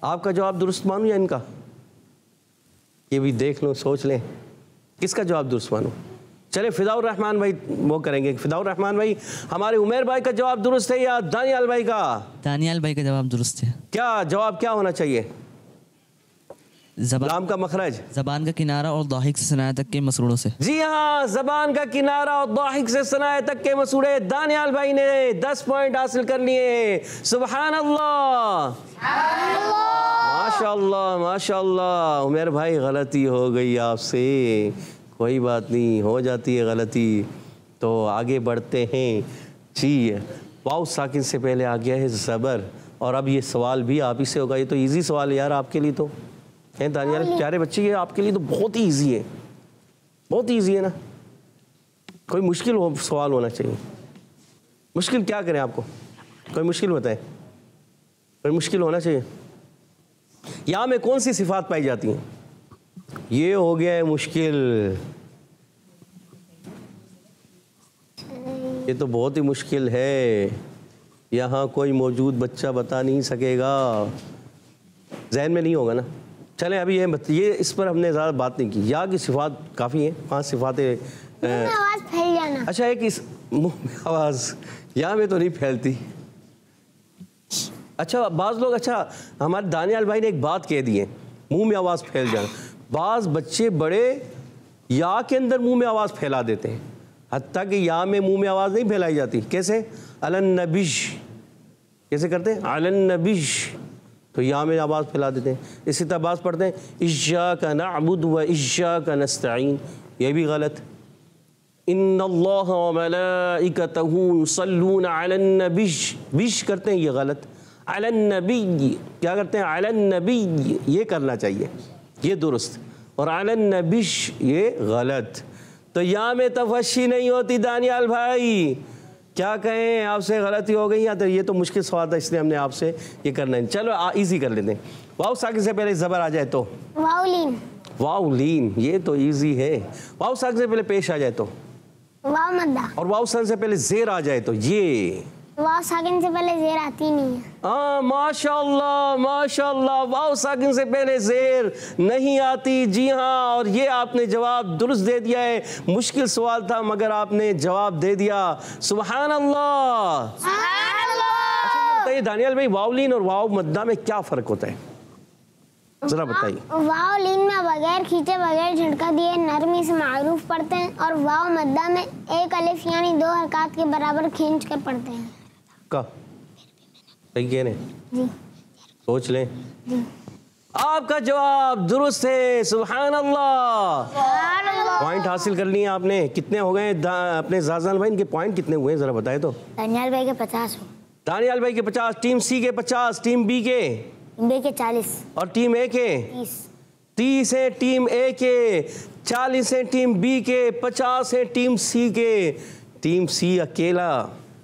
[SPEAKER 3] आपका जवाब दुरुस्त मानूं या इनका? ये भी देख लो, सोच लें किसका जवाब दुरुस्त मानूं। चले फिदाउर रहमान भाई वो करेंगे। फिदाउर रहमान भाई, हमारे उमेर भाई का जवाब दुरुस्त है या दानियाल भाई का?
[SPEAKER 7] दानियाल भाई का जवाब दुरुस्त है।
[SPEAKER 3] क्या जवाब क्या होना चाहिए? लाम का मखरज
[SPEAKER 7] जबान का किनारा और दाहिक से सनाया तक के मसूड़ों से।
[SPEAKER 3] जी हाँ, जबान का किनारा और दाहिक से सनाए तक के मसूड़े। दानियाल भाई ने 10 पॉइंट हासिल कर लिए। सुभान अल्लाह, माशाअल्लाह माशाअल्लाह। उमेर भाई गलती हो गई आपसे, कोई बात नहीं, हो जाती है गलती। तो आगे बढ़ते हैं जी। वाव साकिन से पहले आ गया है ज़बर और अब ये सवाल भी आप ही से होगा। ये तो इजी सवाल है यार आपके लिए तो है दानियाल, प्यारे बच्चे, ये आपके लिए तो बहुत ही ईजी है, बहुत ही ईजी है ना। कोई मुश्किल सवाल होना चाहिए। मुश्किल क्या करें आपको? कोई मुश्किल बताएं, कोई मुश्किल होना चाहिए। यहाँ में कौन सी सिफात पाई जाती हैं? ये हो गया है मुश्किल, ये तो बहुत ही मुश्किल है। यहाँ कोई मौजूद बच्चा बता नहीं सकेगा, जहन में नहीं होगा ना। चलें अभी ये इस पर हमने ज़्यादा बात नहीं की। या की सिफात काफ़ी हैं, 5 सिफातें।
[SPEAKER 6] आवाज़ फैल जाना।
[SPEAKER 3] अच्छा एक इस मुँह में आवाज़ यहाँ में तो नहीं फैलती। अच्छा बाज़ लोग, अच्छा हमारे दानियाल भाई ने एक बात कह दी है, मुँह में आवाज़ फैल जाना। बाज़ बच्चे बड़े या के अंदर मुँह में आवाज़ फैला देते हैं, हत्ता कि या में मुँह में आवाज़ नहीं फैलाई जाती। कैसे? अलन नबिश कैसे करते हैं? अलन नबिश, तो या में आवाज़ फैला देते हैं। इसी तरह बाज़ पढ़ते हैं इय्याका नअबुदु व इय्याका नस्तईन, ये भी गलत। इन्नल्लाह व मलाइकतहु युसल्लूना अलन नबिश, बिश करते हैं, ये गलत। अलन नबी क्या करते हैं? अलन नबी, ये करना चाहिए, ये दुरुस्त। और अलन नबिश ये गलत। तो या में तफशी नहीं होती दानियाल भाई, क्या कहें आपसे गलती हो गई। या तो ये तो मुश्किल सवाल था इसलिए हमने आपसे ये करना है। चलो इजी कर लेते हैं। वाव साकिन से पहले ज़बर आ जाए तो
[SPEAKER 6] वाउलीन।
[SPEAKER 3] वाउलीन, ये तो इजी है। वाव साकिन से पहले पेश आ जाए तो
[SPEAKER 6] वाव मद्दा।
[SPEAKER 3] और वाव सन से पहले ज़ेर आ जाए तो ये।
[SPEAKER 6] वाव साकिन से पहले जेर आती नहीं है।
[SPEAKER 3] माशाअल्लाह माशाअल्लाह, वाव साकिन से पहले ज़ेर नहीं आती। जी हाँ, और ये आपने जवाब दुरुस्त दे दिया है। मुश्किल सवाल था मगर आपने जवाब दे दिया। सुभान अल्लाह। अच्छा बताइए दानियाल भाई, वावलीन और वाव मद्दा में क्या फ़र्क होता है, ज़रा बताइए।
[SPEAKER 6] वावलीन में बगैर खींचे बगैर झटका दिए नरमी से मारूफ पढ़ते हैं और वाव मद्दा में एक अलिफ यानी 2 हरकत के बराबर खींच कर पढ़ते हैं।
[SPEAKER 3] का सही कह रहे
[SPEAKER 6] जी,
[SPEAKER 3] सोच लें जी। आपका जवाब दुरुस्त है। सुभान अल्लाह। पॉइंट हासिल कर लिए आपने। कितने हो गए अपने जाज़ान भाई, इनके पॉइंट कितने हुए जरा बताए तो।
[SPEAKER 1] दानियाल भाई के 50 हो,
[SPEAKER 3] दानियाल भाई के 50, टीम सी के 50, टीम बी के
[SPEAKER 1] 40
[SPEAKER 3] और टीम ए के 30 है, टीम ए के 40 है, टीम बी के 50 है, टीम सी के। टीम सी अकेला,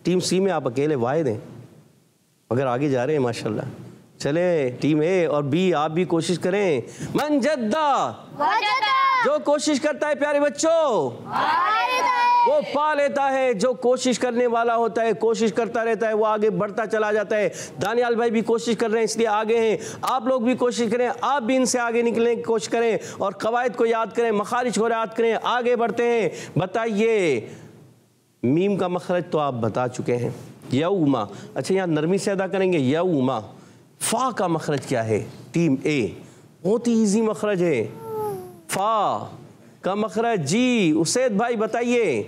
[SPEAKER 3] टीम सी में आप अकेले वाहिद हैं, मगर आगे जा रहे हैं माशाल्लाह। चले टीम ए और बी आप भी कोशिश करें। मन जद्दा जो कोशिश करता है प्यारे बच्चों वो पा लेता है। जो कोशिश करने वाला होता है, कोशिश करता रहता है, वो आगे बढ़ता चला जाता है। दानियाल भाई भी कोशिश कर रहे हैं इसलिए आगे हैं। आप लोग भी कोशिश करें, आप भी इनसे आगे निकलने की कोशिश करें और कवायद को याद करें, मखारिज को याद करें। आगे बढ़ते हैं। बताइए मीम का मखरज तो आप बता चुके हैं, यौमा। अच्छा यहाँ नरमी से अदा करेंगे यौमा। फा का मखरज क्या है टीम ए? बहुत ही ईजी मखरज है फा का मखरज। जी उसैद भाई बताइए।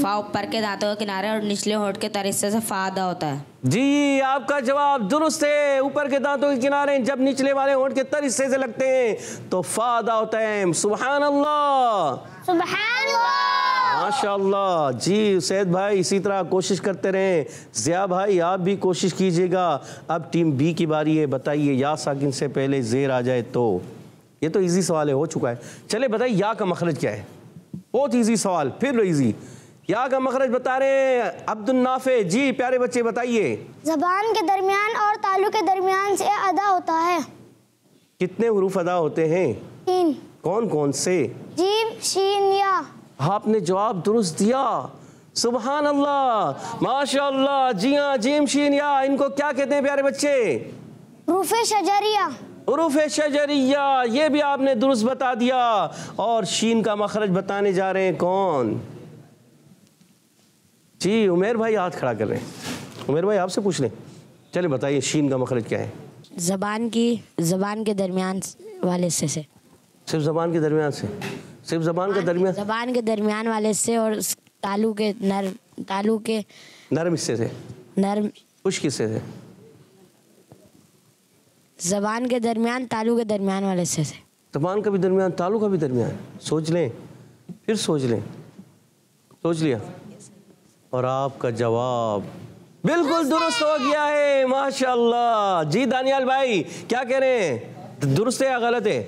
[SPEAKER 4] फा ऊपर के दांतों के किनारे और निचले होंठ के तरिस्से से फा अदा होता है।
[SPEAKER 3] जी आपका जवाब दुरुस्त है। ऊपर के दांतों के किनारे जब निचले वाले होंठ के तरिस्से से लगते हैं तो फा अदा होता है। सुभान अल्लाह,
[SPEAKER 6] सुभान अल्लाह,
[SPEAKER 3] माशाअल्लाह। जी उसैद भाई इसी तरह कोशिश करते रहें। ज़िया भाई आप भी कोशिश कीजिएगा। अब टीम बी की बारी है। बताइए या साकिन से पहले ज़ेर आ जाए तो। ये तो इजी सवाल है, हो चुका है। चले बताइए या का मखरज क्या है? बहुत इजी सवाल, फिर इजी। या का मखरज बता रहे हैं अब्दुल नाफे। जी प्यारे बच्चे बताइए।
[SPEAKER 6] जबान के दरमियान और तालु के दरमियान से अदा होता है।
[SPEAKER 3] कितने हुरूफ अदा होते हैं?
[SPEAKER 6] 3।
[SPEAKER 3] कौन कौन से?
[SPEAKER 6] जीम, शीन, या।
[SPEAKER 3] आपने जवाब दुरुस्त दिया। सुभान अल्लाह, माशाअल्लाह। जी हाँ, जीम शीन या इनको क्या कहते हैं प्यारे बच्चे?
[SPEAKER 6] रूफे शजरिया।
[SPEAKER 3] हुरूफ शजरिया, ये भी आपने दुरुस्त बता दिया। और शीन का मखरज बताने जा रहे हैं कौन? जी उमेर भाई हाथ खड़ा कर रहे हैं। उमेर भाई आपसे पूछ लें। चले बताइए शीन का मखरज क्या है?
[SPEAKER 5] जबान के दरमियान वाले हिस्से से।
[SPEAKER 3] सिर्फ जबान के दरमियान से? सिर्फ जबान के दरमियान?
[SPEAKER 5] जबान के दरमियान वाले हिस्से और तालु के
[SPEAKER 3] नरम हिस्से से।
[SPEAKER 5] नरम
[SPEAKER 3] खुश्क हिस्से से।
[SPEAKER 5] जबान के दरमियान तालु के दरमियान वाले हिस्से से।
[SPEAKER 3] जबान का भी दरमियान, तालु का भी दरमियान। सोच लें, फिर सोच लें। सोच लिया और आपका जवाब बिल्कुल दुरुस्त हो गया है। माशाअल्लाह। जी दानियाल भाई क्या कह रहे हैं, दुरुस्त है या गलत है?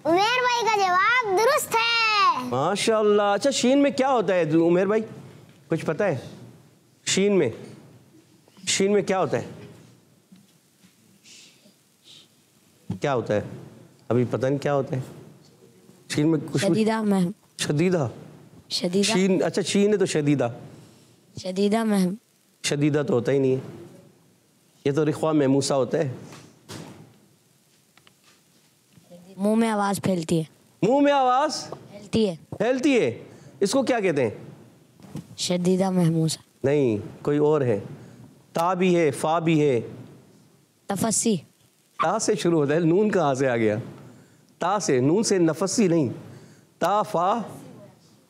[SPEAKER 6] उमेर भाई का जवाब दुरुस्त है।
[SPEAKER 3] माशाअल्लाह। अच्छा शीन में क्या होता है उमेर भाई, कुछ पता है? शीन में क्या होता है? क्या होता है? अभी पता नहीं क्या होता है शीन में। कुछ
[SPEAKER 5] शदीदा महम।
[SPEAKER 3] शदीदा शीन। अच्छा शीन है तो शदीदा
[SPEAKER 5] महम।
[SPEAKER 3] शदीदा तो होता ही नहीं है, ये तो रिख्वा महमूसा होता है।
[SPEAKER 5] मुंह में आवाज फैलती है।
[SPEAKER 3] मुंह में आवाज फैलती है, इसको क्या कहते हैं?
[SPEAKER 5] शदीदा महमूसा।
[SPEAKER 3] नहीं, कोई और है। ता भी है, फा भी है।
[SPEAKER 5] तफस्सी।
[SPEAKER 3] ता से शुरू होता है, नून कहाँ से आ गया? ता से, नून से। नफसी नहीं, ता फा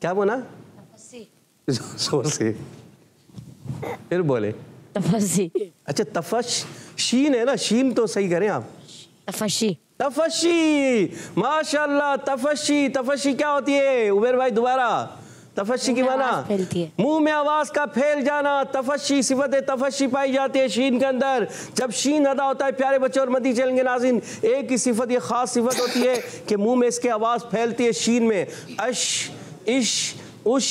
[SPEAKER 3] क्या बोला? जोर से फिर बोले।
[SPEAKER 5] तफस्सी।
[SPEAKER 3] अच्छा तफश शीन है ना, शीन तो सही करें आप।
[SPEAKER 5] तफस्सी।
[SPEAKER 3] माशाल्लाह। तफशी क्या होती है उमेर भाई? दोबारा। तफशी की माना मुंह में आवाज का फैल जाना। तफशी, सिफत तफशी पाई जाती है शीन के अंदर। जब शीन अदा होता है प्यारे बच्चों और मदी चलेंगे नाज़रीन, एक ही सिफत, ये खास सिफत होती है कि मुंह में इसके आवाज फैलती है शीन में। अश, इश, उश।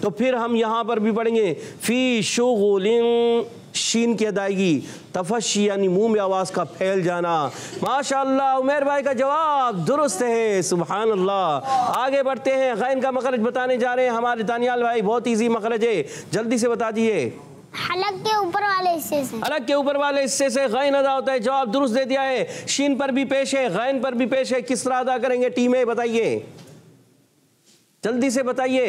[SPEAKER 3] तो फिर हम यहाँ पर भी पढ़ेंगे फी शुगुलिन, शीन की अदायगी। तफशी यानी मुंह में आवाज का फैल जाना। माशाअल्लाह उमेर भाई का जवाब दुरुस्त है। सुभान अल्लाह। आगे बढ़ते हैं, गैन का मखरज बताने जा रहे हैं हमारे दानियाल भाई। बहुत इजी मखरज है, जल्दी से बता दीजिए।
[SPEAKER 6] हलक के ऊपर वाले हिस्से से।
[SPEAKER 3] हलक के ऊपर वाले हिस्से से गैन अदा होता है। जवाब दुरुस्त दे दिया है। शीन पर भी पेश है, गैन पर भी पेश है। किस तरह अदा करेंगे टीम ए? बताइए, जल्दी से बताइए।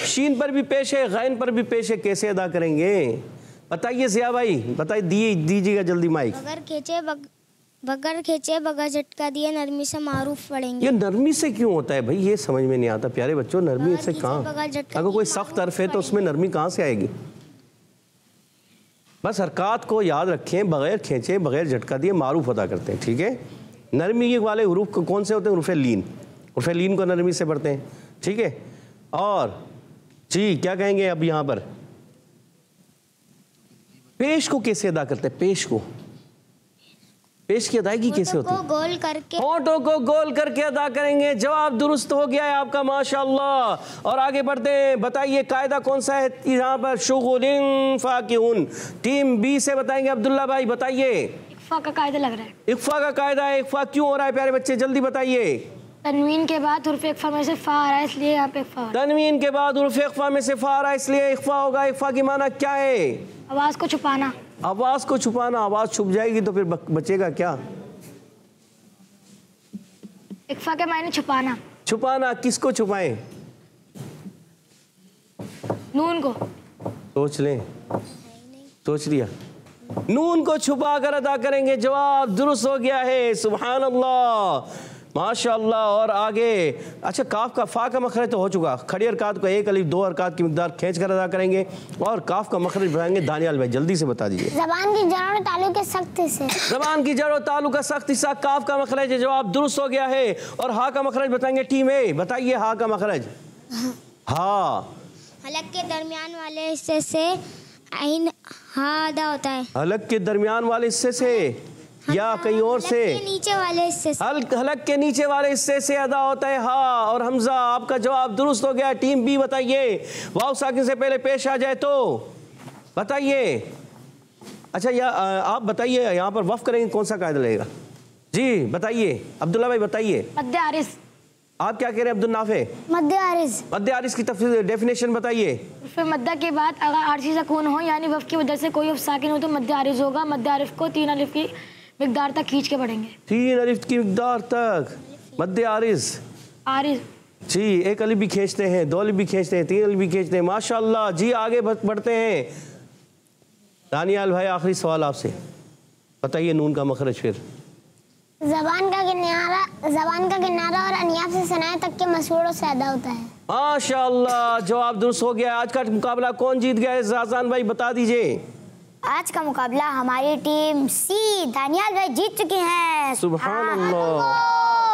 [SPEAKER 3] शीन पर भी पेश है, गैन पर भी पेश है, कैसे अदा करेंगे बताइए ज़िया भाई, बताइए। दीजिएगा जल्दी माइक।
[SPEAKER 6] बगैर खींचे बगैर झटका दिए नरमी से मारूफ पढ़ेंगे।
[SPEAKER 3] ये नरमी से क्यों होता है भाई, ये समझ में नहीं आता प्यारे बच्चों। नरमी से कहाँ? अगर कोई सख्त हर्फ है तो उसमें नरमी कहाँ से आएगी? बस हरकत को याद रखें, बगैर खींचे बगैर झटका दिए मारूफ अदा करते हैं, ठीक है। नरमी वाले हरूफ कौन से होते हैं? हुरूफ लीन। हुरूफ लीन को नरमी से पढ़ते हैं, ठीक है। और जी क्या कहेंगे अब यहाँ पर? पेश को कैसे अदा करते हैं? पेश की अदायगी कैसे होती है?
[SPEAKER 6] गोल करके,
[SPEAKER 3] होठों को गोल करके अदा करेंगे। जवाब दुरुस्त हो गया है आपका, माशाअल्लाह। और आगे बढ़ते हैं, बताइए कायदा कौन सा है यहाँ पर? शुगुलिन फाकिहुन। टीम बी से बताएंगे अब्दुल्ला भाई, बताइए।
[SPEAKER 8] इक्फा का कायदा लग रहा है।
[SPEAKER 3] इक्फा का कायदा है। इक्फा क्यों हो रहा है प्यारे बच्चे, जल्दी बताइए।
[SPEAKER 8] तनवीन के बाद हुर्फ इक्फा में से फा आ रहा है, इसलिए यहाँ पे इक्फा हो रहा है।
[SPEAKER 3] तनवीन के बाद हुर्फ इक्फा में से फा आ रहा है, इसलिए इक्फा होगा। इक्फा की माना क्या है?
[SPEAKER 8] आवाज को छुपाना।
[SPEAKER 3] आवाज को छुपाना। आवाज छुप जाएगी तो फिर बचेगा क्या?
[SPEAKER 8] इक्फा के मायने छुपाना।
[SPEAKER 3] छुपाना, किसको छुपाएं?
[SPEAKER 8] नून को।
[SPEAKER 3] सोच लें, सोच लिया। नून को छुपा कर अदा करेंगे। जवाब दुरुस्त हो गया है। सुभान अल्लाह, माशाअल्लाह। और आगे, अच्छा काफ का फा का मखरज तो हो चुका। खड़ी हरकत को एक अलिफ 2 हरकत की मिकदार खींच कर अदा करेंगे। और काफ का मखरज बताएंगे दानियाल भाई, जल्दी से बता दीजिए।
[SPEAKER 6] जबान की जड़ और तालु के सख्त हिस्से।
[SPEAKER 3] जबान की जड़ और तालु का सख्त हिस्सा काफ का मखरज है। जवाब दुरुस्त हो गया है। और हा का मखरज बताएंगे टीम ए। बताइए हा का मखरज। हा,
[SPEAKER 6] हलक के दरमियान वाले हिस्से से आइन हा अदा होता है।
[SPEAKER 3] हलक के दरमियान वाले हिस्से से या कहीं और से?
[SPEAKER 6] नीचे वाले हिस्से से।
[SPEAKER 3] हलक के नीचे वाले हिस्से से अदा होता है हा। और हमजा, आपका जवाब दुरुस्त हो गया। टीम बी बताइए। वाव साकिन से पहले पेश आ जाए तो बताइए। अच्छा आप बताइए, यहाँ पर वफ करेंगे कौन सा कायदा लगेगा? जी बताइए अब्दुल्ला भाई, बताइए।
[SPEAKER 8] मद्दे आरिस।
[SPEAKER 3] आप क्या कह रहे हैं अब्दुल नाफे?
[SPEAKER 6] मद्दे आरिस।
[SPEAKER 3] मद्दे आरिस की डेफिनेशन बताइए।
[SPEAKER 8] फिर मद्दा के बाद अगर आरसी सकून हो यानी वफ की वजह से कोई वफ साकिन हो तो मद्दे आरिस होगा। मद्दे आरिफ को 3 अलिफ की मिकदार तक खींच के पढ़ेंगे।
[SPEAKER 3] 3 अलिफ की मिकदार तक मद्दे आरिस।
[SPEAKER 8] आरिस
[SPEAKER 3] जी, 1 अलिफ भी खींचते हैं, 2 अलिफ भी खींचते हैं, 3 अलिफ भी खींचते हैं। माशाअल्लाह जी। आगे बढ़ते हैं। दानियाल भाई, आखिरी सवाल आपसे। बताइए नून का मखरज। फिर
[SPEAKER 6] जबान का किनारा और अनियाब से सनाए तक के मसूड़ों से अदा होता है।
[SPEAKER 3] माशाअल्लाह, जवाब दुरुस्त हो गया। आज का मुकाबला कौन जीत गया है जाजान भाई, बता दीजिए।
[SPEAKER 1] आज का मुकाबला हमारी टीम सी दानियाल भाई जीत चुकी हैं।
[SPEAKER 3] सुभान अल्लाह,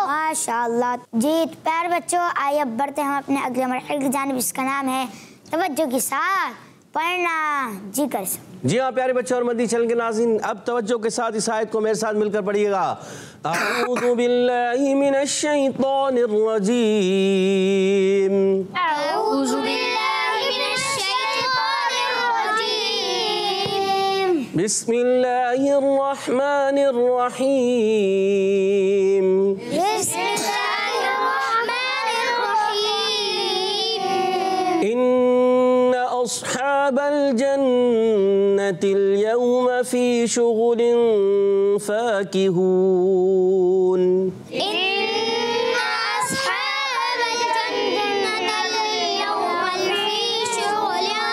[SPEAKER 1] माशाअल्लाह। जीत प्यारे बच्चों, आइए अब बढ़ते हैं हम अपने अगले मरहले की जानिब, जिसका नाम है तवज्जो के साथ पढ़ना। जी कर सकते।
[SPEAKER 3] जी हाँ प्यारे बच्चों और मदनी चैनल के नाज़रीन, अब तवज्जो के साथ इस आयत को मेरे साथ मिलकर पढ़िएगा। अऊज़ु बिल्लाहि मिनश शैतानिर रजीम।
[SPEAKER 6] अऊज़ु बिल्लाहि मिनश शैतानिर रजीम।
[SPEAKER 3] बिस्मिल्लाहिर रहमानिर रहीम।
[SPEAKER 6] बिस्मिल्लाहिर रहमानिर रहीम।
[SPEAKER 3] इन्ना अस्हाबल जन्नतिल यौम फी शुगुलिन फाकिहून।
[SPEAKER 6] इन्ना अस्हाबल जन्नतिल यौम फी शुगुलिन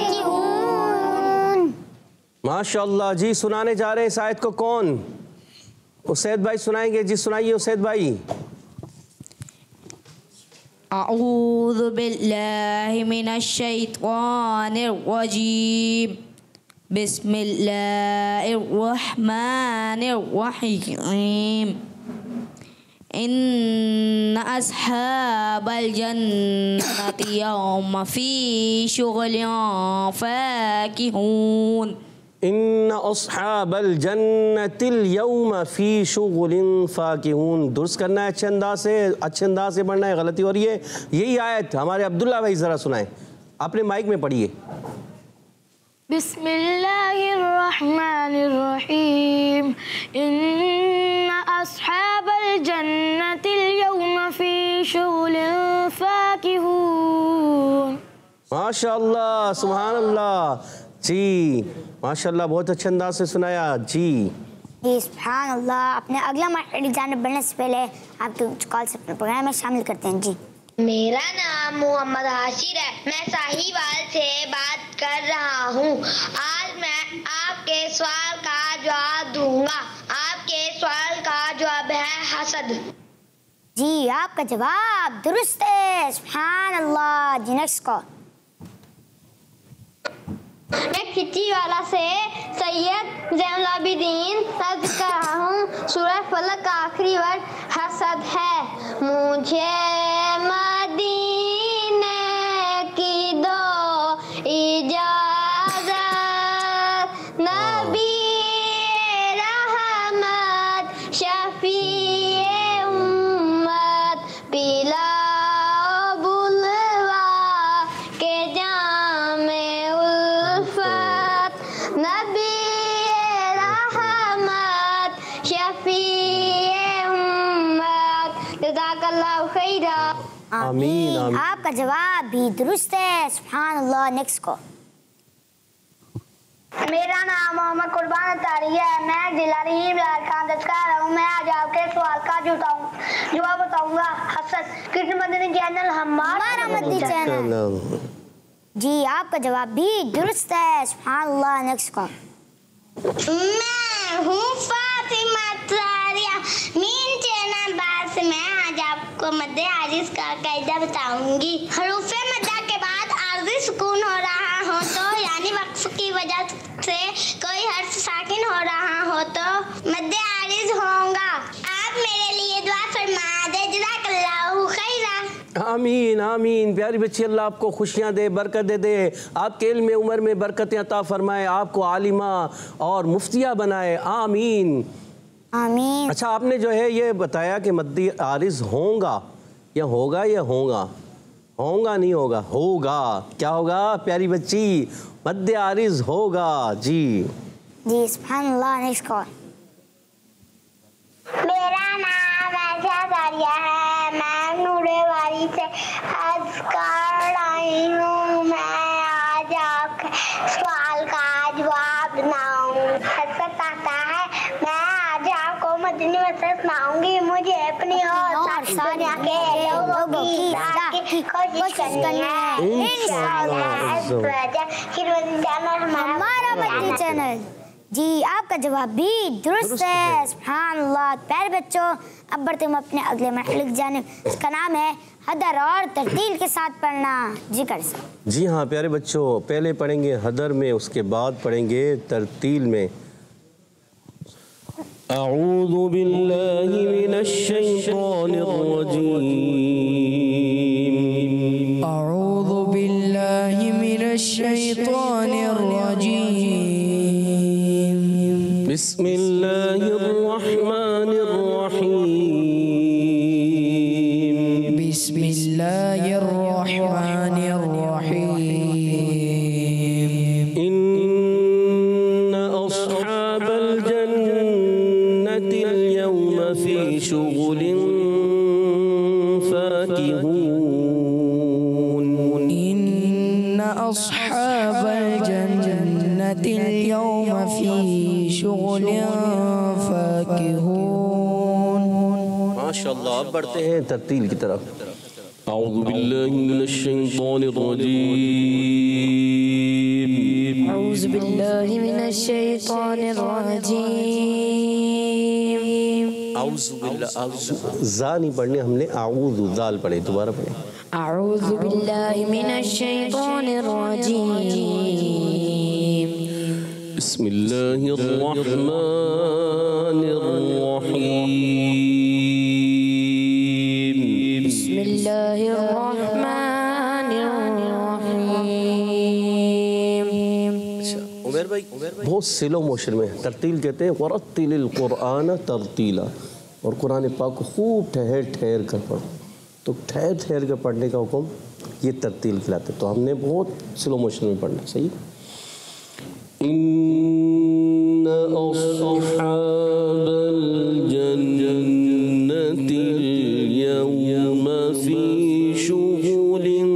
[SPEAKER 6] फाकिहून।
[SPEAKER 3] माशाअल्लाह जी। सुनाने जा रहे हैं इस आयत को कौन? उसैद भाई सुनाएंगे। जी सुनाइए उसैद भाई।
[SPEAKER 4] अऊज़ु बिल्लाहि मिनश शैतानिर रजीम। बिस्मिल्लाहिर रहमानिर रहीम। इन्ना अस्हाबल जन्नति यौमा फी शुगलिन फाकिहून।
[SPEAKER 3] इन्ना अस्हाबल जन्नतिल यौम फी शुगुलिन फाकिहून। दुरुस्त करना है, अच्छे अंदाज से पढ़ना है, गलती हो रही है। यही आयत हमारे अब्दुल्ला भाई जरा सुनाएं, अपने माइक में पढ़िए।
[SPEAKER 8] बिस्मिल्लाहिर्रहमानिर्रहीम। इन्ना अस्हाबल जन्नतिल यौमा फी शुगुलिन फाकिहून।
[SPEAKER 3] माशाअल्लाह, सुभान अल्लाह जी। माशाअल्लाह, बहुत अच्छे अंदाज से सुनाया जी।
[SPEAKER 1] जी सुभान अल्लाह। अपने अगला मरहले की जानिब बढ़ने से पहले आपके कुछ कॉल से अपने प्रोग्राम में शामिल करते हैं। जी
[SPEAKER 9] मेरा नाम मोहम्मद हाशिर है, मैं साहिवाल से बात कर रहा हूँ। आज मैं आपके सवाल का जवाब दूंगा। आपके सवाल का जवाब है हसद।
[SPEAKER 1] जी आपका जवाब दुरुस्त है। सुभान अल्लाह। जी नेक्स्ट कॉल।
[SPEAKER 6] मैं खिची वाला से सैयद ज़ैनुल आबिदीन अर्ज कर रहा हूँ। सूरह फलक का आखिरी वर्ड हसद है। मुझे मदीने की दो इजाज़त, नबी रहमत शफीए उम्मत, पिलाओ बुलवा के जामे उल्फत, नबी फीहिम जज़ाकल्लाहु खैरा।
[SPEAKER 3] आमीन, आमीन।
[SPEAKER 1] आपका जवाब भी दुरुस्त है, सुभान अल्लाह। नेक्स्ट को।
[SPEAKER 6] मेरा नाम मोहम्मद कुर्बान अतारी है। मैं जिला रहीम खान का हूँ। मैं आज आपके सवाल का जवाब बताऊंगा। हसन कृष्ण मदनी चैनल हमारा मदनी चैनल।
[SPEAKER 1] जी आपका जवाब भी दुरुस्त है, सुभान अल्लाह। नेक्स्ट को।
[SPEAKER 9] मैं हूँ फातिमा तारिया मीन चैनल बार से। मैं आज आपको मद्दे आरिज का कायदा बताऊंगी। हरूफे मद्दा के बाद आर्जी सुकून हो रहा हो तो यानी वक्फ की वजह से कोई हर्फ साकिन हो रहा हो तो मद्दे आरिज होगा। आप मेरे लिए दुआ फरमा दे, जज़ाकल्लाहु खैरा।
[SPEAKER 3] आमीन, आमीन। प्यारी बच्ची, अल्लाह आपको खुशियाँ दे, बरकत दे, आपके इल्म में उम्र में बरकतें अता फरमाए, आपको आलिमा और मुफ्तिया बनाए। आमीन,
[SPEAKER 1] आमीन।
[SPEAKER 3] अच्छा, आपने जो है ये बताया कि मद्दी आरिज होगा या होगा या होगा? होगा नहीं होगा, होगा। क्या होगा प्यारी बच्ची? मद्दी आरिज होगा। जी
[SPEAKER 1] जी, सुभान अल्लाह। नेक्स्ट को।
[SPEAKER 6] मेरा नाम आयशा तारिया है। मैं नूरेवाली से आज कर आई हूँ। मैं आज आपके सवाल का जवाब बनाऊँ। हसरत आता है। मैं आज आपको मदनी मसला सुनाऊंगी। मुझे अपनी और दुनिया के लोगों की राह की कोशिश करनी है इंशाअल्लाह।
[SPEAKER 1] हमारा मदनी चैनल। जी आपका जवाब भी दुरुस्त है, सुभान अल्लाह। प्यारे बच्चों, अब बढ़ते हम अपने अगले मरहले की जानिब। इसका नाम है हदर और तरतील के साथ पढ़ना। जी कर सकते।
[SPEAKER 3] जी हाँ प्यारे बच्चों, पहले पढ़ेंगे हदर में, उसके बाद पढ़ेंगे तरतील में। अऊज़ु बिल्लाहि मिनश शैतानिर रजीम।
[SPEAKER 5] अऊज़ु बिल्लाहि मिनश शैतानिर रजीम।
[SPEAKER 3] बिस्मिल्लाहिर रहमानिर रहीम।
[SPEAKER 5] बिस्मिल्लाहिर रहमानिर रहीम।
[SPEAKER 3] इन्ना अस्हाबल जन्नति अल-यौमा फी शुगुलिन फाकिहून।
[SPEAKER 5] इन्ना अस्हाबल जन्नति अल-यौमा फी शुगुलिन फाकिहून।
[SPEAKER 3] माशाअल्लाह। अब बढ़ते हैं तरतील की तरफ। अऊज़ु बिल्लाहि मिनश शैतानिर रजीम।
[SPEAKER 5] अऊज़ु बिल्लाहि मिनश शैतानिर रजीम।
[SPEAKER 3] अऊज़ु बिल्लाह, ज़ा नहीं पढ़ने हमने, अऊज़ु ज़ाल पढ़े। दोबारा पढ़े।
[SPEAKER 5] अऊज़ु बिल्लाहि मिनश शैतानिर रजीम।
[SPEAKER 3] बिस्मिल्लाहिर रहमानिर रहीम।
[SPEAKER 5] बिस्मिल्लाहिर रहमानिर रहीम।
[SPEAKER 3] उमर भाई, बहुत स्लो मोशन में तरतील कहते हैं। वरत्तिलिल कुरआन तरतीला। और कुरान पाक को खूब ठहर ठहर कर पढ़ो। तो ठहर ठहर कर पढ़ने का हुक्म ये तरतील खिलाते। तो हमने बहुत स्लो मोशन में पढ़ना। सही। इन्ना अस्हाबल जन्नति यौमा फी शुगुलिन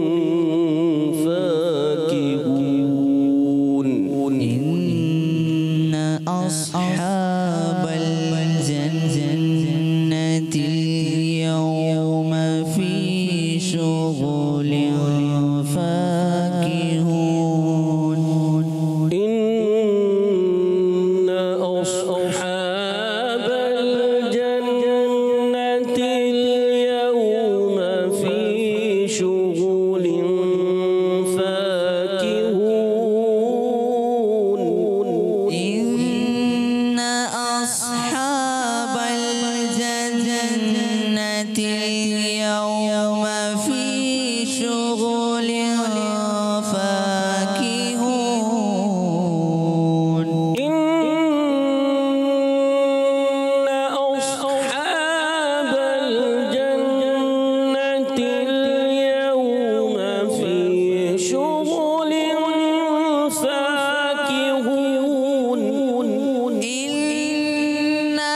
[SPEAKER 3] फाकिहून।
[SPEAKER 7] इन्ना अस्हाबल जन्नति यौमा फी शुगुलिन फाकिहून।
[SPEAKER 3] इन्ना अस्हाबल जन्नति यौमा फी शुगुलिन फाकिहून।
[SPEAKER 7] इन्ना अस्हाबल जन्नति यौमा फी शुगुलिन फाकिहून।
[SPEAKER 3] इन्ना अस्हाबल जन्नति यौमा फी शुगुलिन फाकिहून।
[SPEAKER 7] इन्ना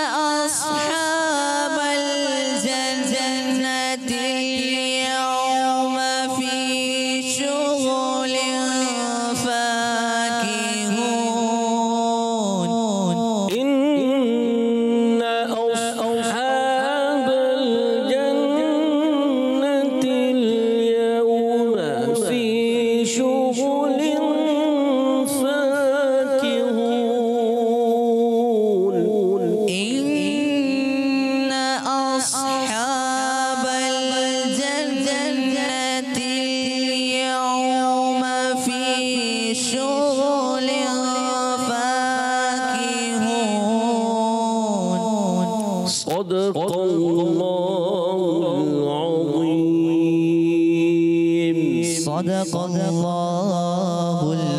[SPEAKER 7] सदक़ल्लाहुल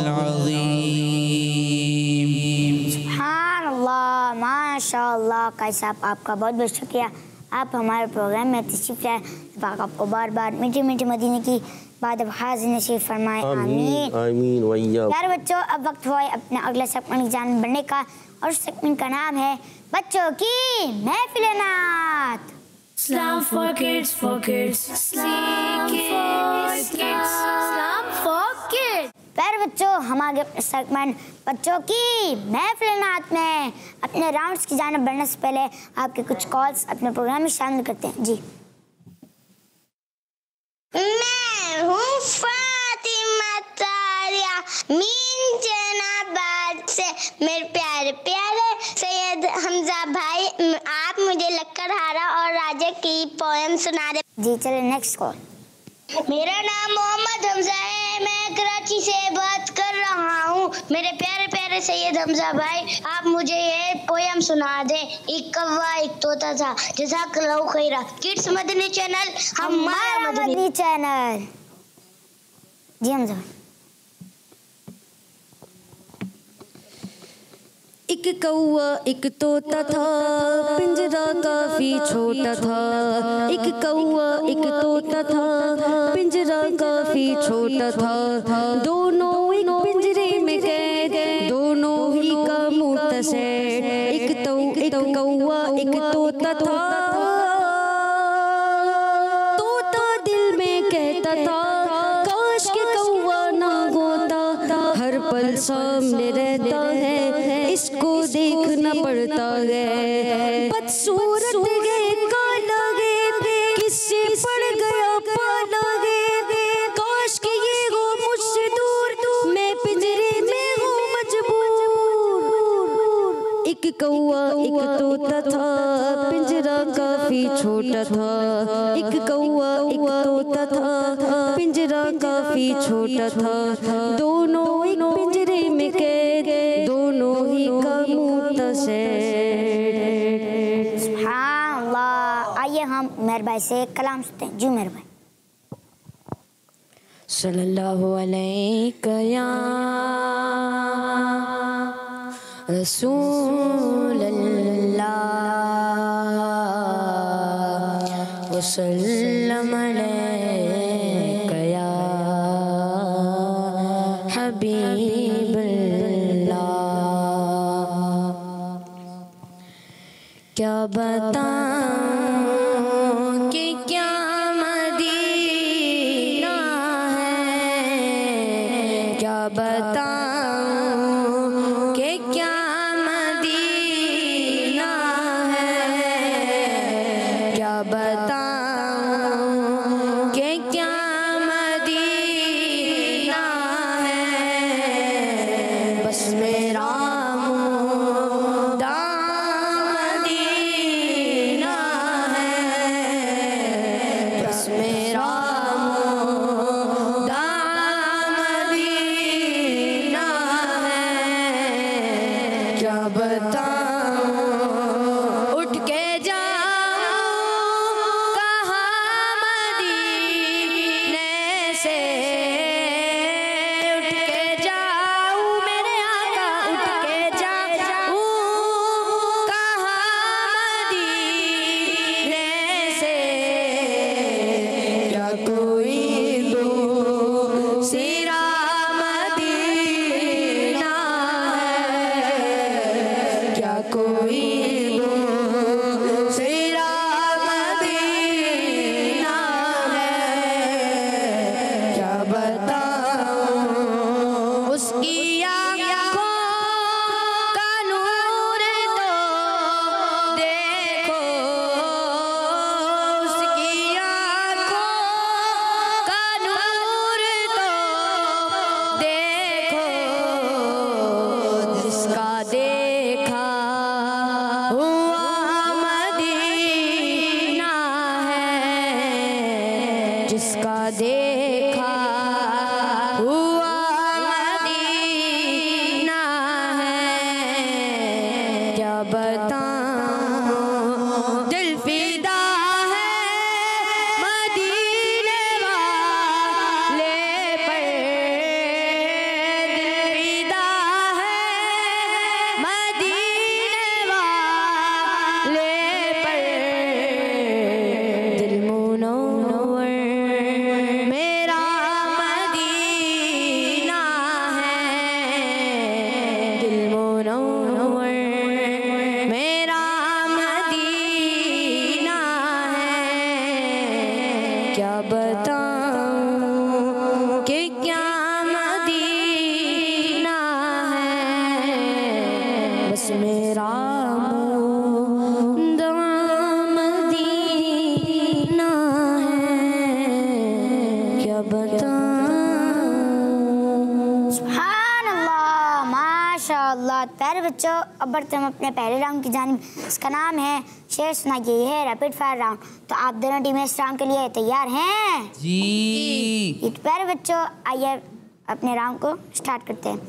[SPEAKER 7] अज़ीम।
[SPEAKER 1] सुभानअल्लाह, माशाअल्लाह। कायद साहब आपका बहुत बहुत शुक्रिया, आप हमारे प्रोग्राम में तशरीफ़ लाए। पाक आपको बार बार मीठी मीठी मदीने की बाद हाज़िर नसीब फरमाए। आमीन
[SPEAKER 3] आमीन वैया।
[SPEAKER 1] प्यारे बच्चों, अब वक्त हुआ है अपने अगले सेगमेंट की जान बढ़ने का, और सेगमेंट का नाम है बच्चों की महफिल नात।
[SPEAKER 2] Islam for kids, for kids. Islam for kids. Islam for kids.
[SPEAKER 1] प्यारे बच्चों, हम आगे अपने सेगमेंट बच्चों की महफिल नात में अपने राउंड्स की जानिब बढ़ने से पहले आपके कुछ कॉल्स अपने प्रोग्राम में शामिल करते हैं। जी,
[SPEAKER 6] मैं हूँ फातिमा तारिया मीन जनाबाद से। मेरे प्यारे प्यारे सैयद हमजा भाई, आप मुझे लक्कड़हारा और राजा की पोएम सुना दे।
[SPEAKER 1] जी चलिए, नेक्स्ट कॉल।
[SPEAKER 6] मेरा नाम मोहम्मद हमजा है, मैं कराची से बात कर रहा हूँ। मेरे प्यारे प्यारे सैयद हमजा भाई, आप मुझे ये पोएम सुना दें। एक कौवा एक तोता था, जज़ाकल्लाहु खैरा। किड्स मदनी चैनल, हमारा मदनी
[SPEAKER 1] चैनल। जी हमजा भाई।
[SPEAKER 10] एक कौवा एक तोता था, पिंजरा काफी छोटा था। एक कौवा एक तोता था, पिंजरा काफी छोटा था। दोनों एक पिंजरे में कैद, दोनों ही का मुतसैद। एक कौवा एक तोता था, तोता दिल में कहता था, काश के कौवा ना होता। हर पल सामने रहता है, इसको देखना पड़ता है। बदसूरत गे काला गे, किससे पड़ गया पाला गे। काश कि ये हो मुझसे दूर, मैं पिंजरे में हूँ मजबूर। एक कौवा एक तोता था, पिंजरा काफी छोटा था। एक कौवा एक तोता था, पिंजरा काफी छोटा था। दोनों एक पिंजरे में कैद, दोनों ही का मुतसैद।
[SPEAKER 1] सुभानअल्लाह। आइए हम उमर भाई से कलाम सुनते हैं। जी उमर भाई।
[SPEAKER 5] सल्लल्लाहु अलैहि या रसूल अल्लाह वसल्लम अलैका या हबीब अल्लाह। क्या बताऊं कि क्या मदीना है, क्या बताऊं कि क्या मदीना है। क्या बताऊं कि क्या मदीना है। बस मेरा मुद्दा मदीना है, बस मेरा मुद्दा मदीना है। क्या बताऊं उठ के जाऊं
[SPEAKER 1] प्यारे बच्चों, अब बढ़ते हम अपने पहले राउंड की जानिब। इसका नाम है शेर सुनाइए। ये है रैपिड फायर राउंड। तो आप दोनों टीमें इस राउंड के लिए तैयार हैं?
[SPEAKER 7] जी।
[SPEAKER 1] प्यारे बच्चों, आइए अपने राउंड को स्टार्ट करते हैं।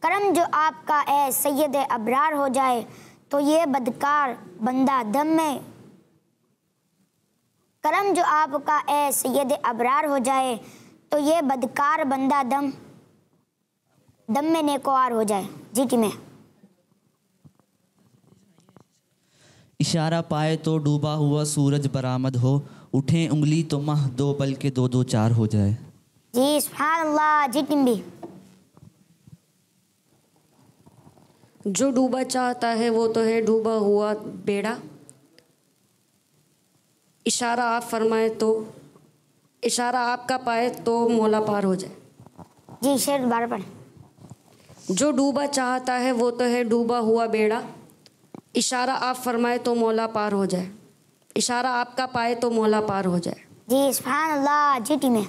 [SPEAKER 1] करम जो आपका ए सैयद अबरार हो जाए तो ये बदकार बंदा दम में, करम जो आपका ए सैयद अबरार हो जाए तो ये बदकार बंदा दम में नेकोआर हो जाए। जी टीमें।
[SPEAKER 7] इशारा पाए तो डूबा हुआ सूरज बरामद हो, उठे उंगली तो माह दो बल्कि दो दो चार हो जाए।
[SPEAKER 1] जी सुभान अल्लाह। जी टीम भी।
[SPEAKER 10] जो डूबा चाहता है वो तो है डूबा हुआ बेड़ा, इशारा आप फरमाए तो, इशारा आपका पाए तो मौला पार हो जाए।
[SPEAKER 1] जी शेर दोबारा पढ़ें।
[SPEAKER 10] जो डूबा चाहता है वो तो है डूबा हुआ बेड़ा, इशारा आप फरमाए तो मौला पार हो जाए, इशारा आपका पाए तो मौला पार हो जाए।
[SPEAKER 1] जी सुभान अल्लाह। जी टीमें।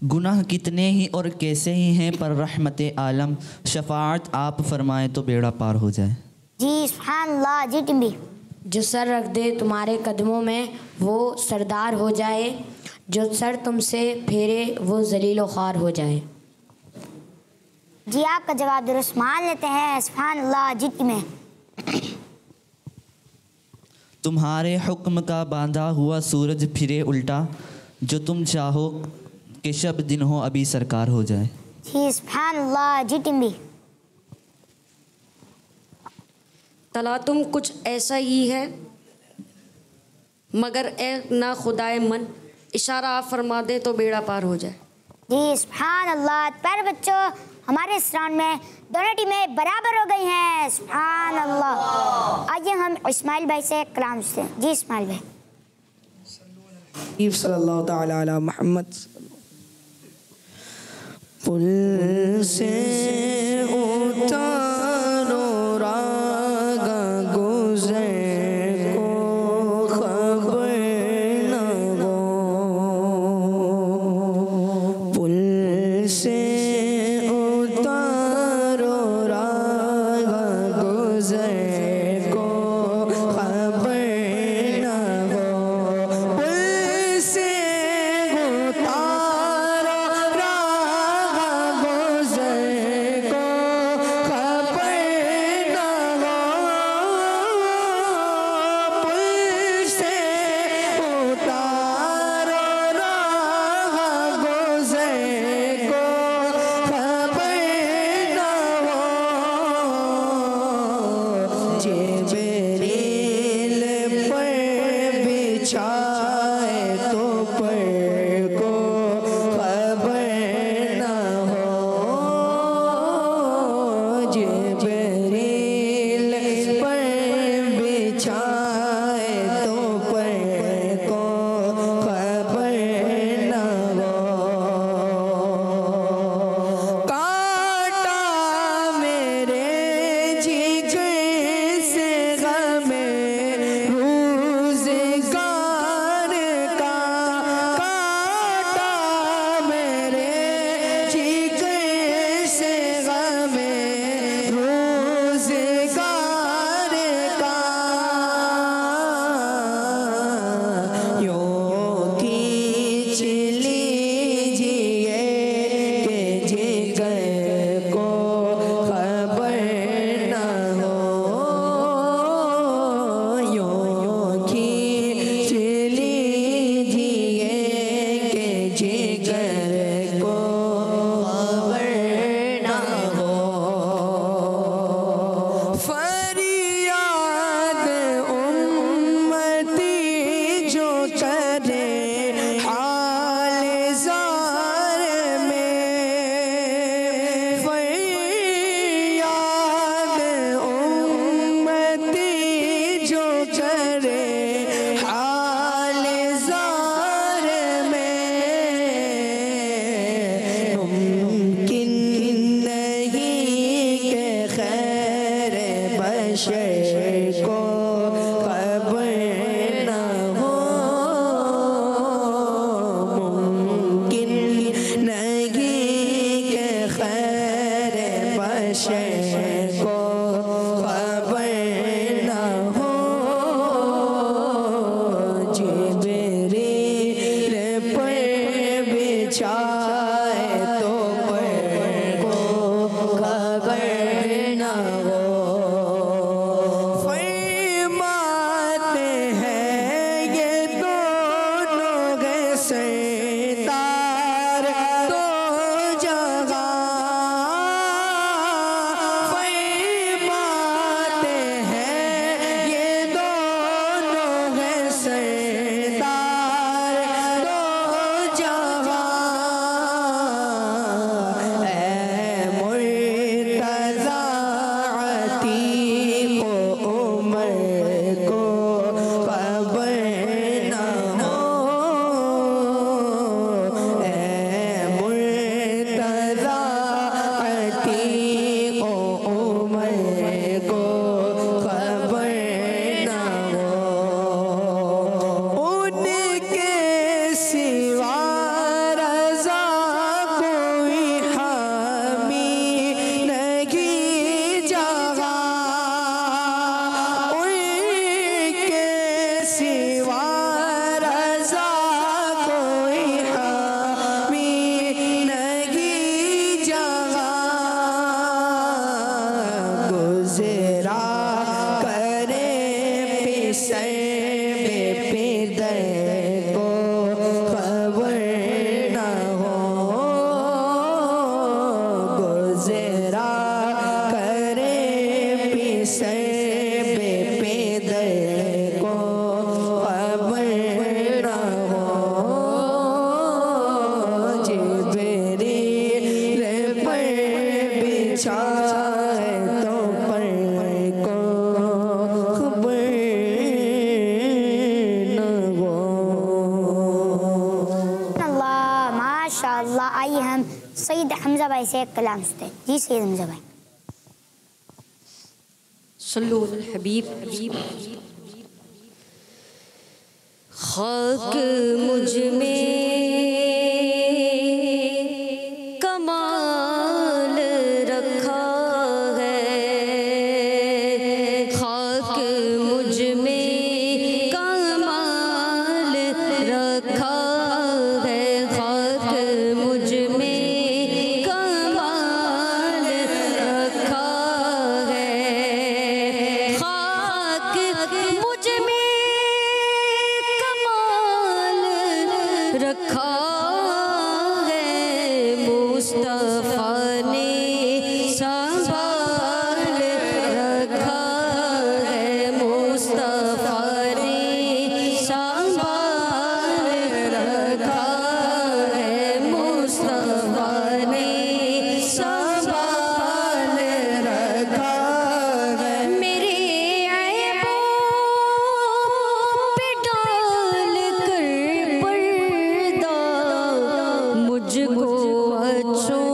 [SPEAKER 7] गुनाह कितने ही और कैसे ही हैं पर रहमत आलम, शफाअत आप फरमाए तो बेड़ा पार हो जाए।
[SPEAKER 1] जी सुभान अल्लाह। जी टीम भी।
[SPEAKER 5] जो सर रख दे तुम्हारे कदमों में वो सरदार हो जाए, जो सर तुमसे फेरे वो जलीलो ख्वार हो जाए।
[SPEAKER 1] जी आपका जवाब दुरुस्त मान लेते हैं। सुभान अल्लाह। जी टीमें।
[SPEAKER 7] तुम्हारे हुक्म का बांधा हुआ सूरज फिरे उल्टा, जो तुम चाहो कि शब दिन हो अभी सरकार हो जाए।
[SPEAKER 1] जी सुभान अल्लाह। जी टीम भी।
[SPEAKER 10] तला तुम कुछ ऐसा ही है मगर ए ना खुदाए मन, इशारा आप फरमा दे तो बेड़ा पार हो जाए।
[SPEAKER 1] जी सुभान अल्लाह। प्यारे बच्चों, हमारे इस राउंड में दोनों टीमें बराबर हो गई हैं। सुभान अल्लाह। आइए हम इस्माइल भाई से कलाम सुनते हैं। जी इस्माइल भाई।
[SPEAKER 11] सल्लल्लाहु ताला अला मुहम्मद। पुल से उतारो रागा गुज़र को खबर न हो, पुल से उतारो रागा गुज़र को खबर न हो, पुल से उतारो रागा गुज़र को खबर न हो, पुल से उतारो रागा गुज़र को खबर न हो, जिब्रील पर बिछाए तो पर को खबर न हो, जिब्रील पर बिछाए तो पर को खबर न हो, कांटा मेरे जिगर से गमे रोज़गार का, कांटा मेरे जिगर से गमे रोज़गार का, यूं खींच लीजिए कि जिगर को खबर न हो, यूं खींच लीजिए कि जिगर को खबर न हो, फरियाद उम्मती जो करे हाल ज़ार में, फरियाद उम्मती जो करे हाल ज़ार में, मुमकिन नहीं के खैर बशर को खबर न हो, मुमकिन नहीं के
[SPEAKER 1] सईद हमजा भाई से एक कलाम सुनते हैं। जी सईद हमजा भाई।
[SPEAKER 10] सल्लु अल हबीब। खाक मुझ में कमाल रखा है, खाक मुझ में कमाल रखा है, खाक मुझ में कमाल रखा है, खाक मुझ में कमाल रखा है, मुस्तफा ने संभाल रखा है, मुस्तफा ने संभाल रखा है, मुस्तफा ने संभाल रखा है। मेरे ऐबों पे डाल कर पर्दा मुझको अच्छों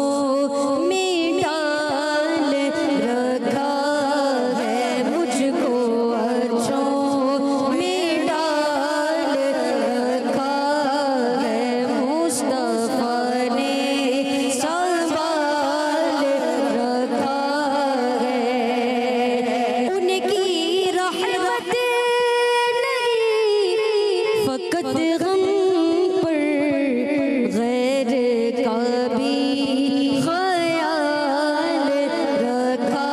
[SPEAKER 10] में डाल रखा है, मुझको अच्छों में डाल रखा है, मुस्तफा ने संभाल रखा है। उनकी रहमत नहीं फकत हम पर, गैर का भी ख्याल रखा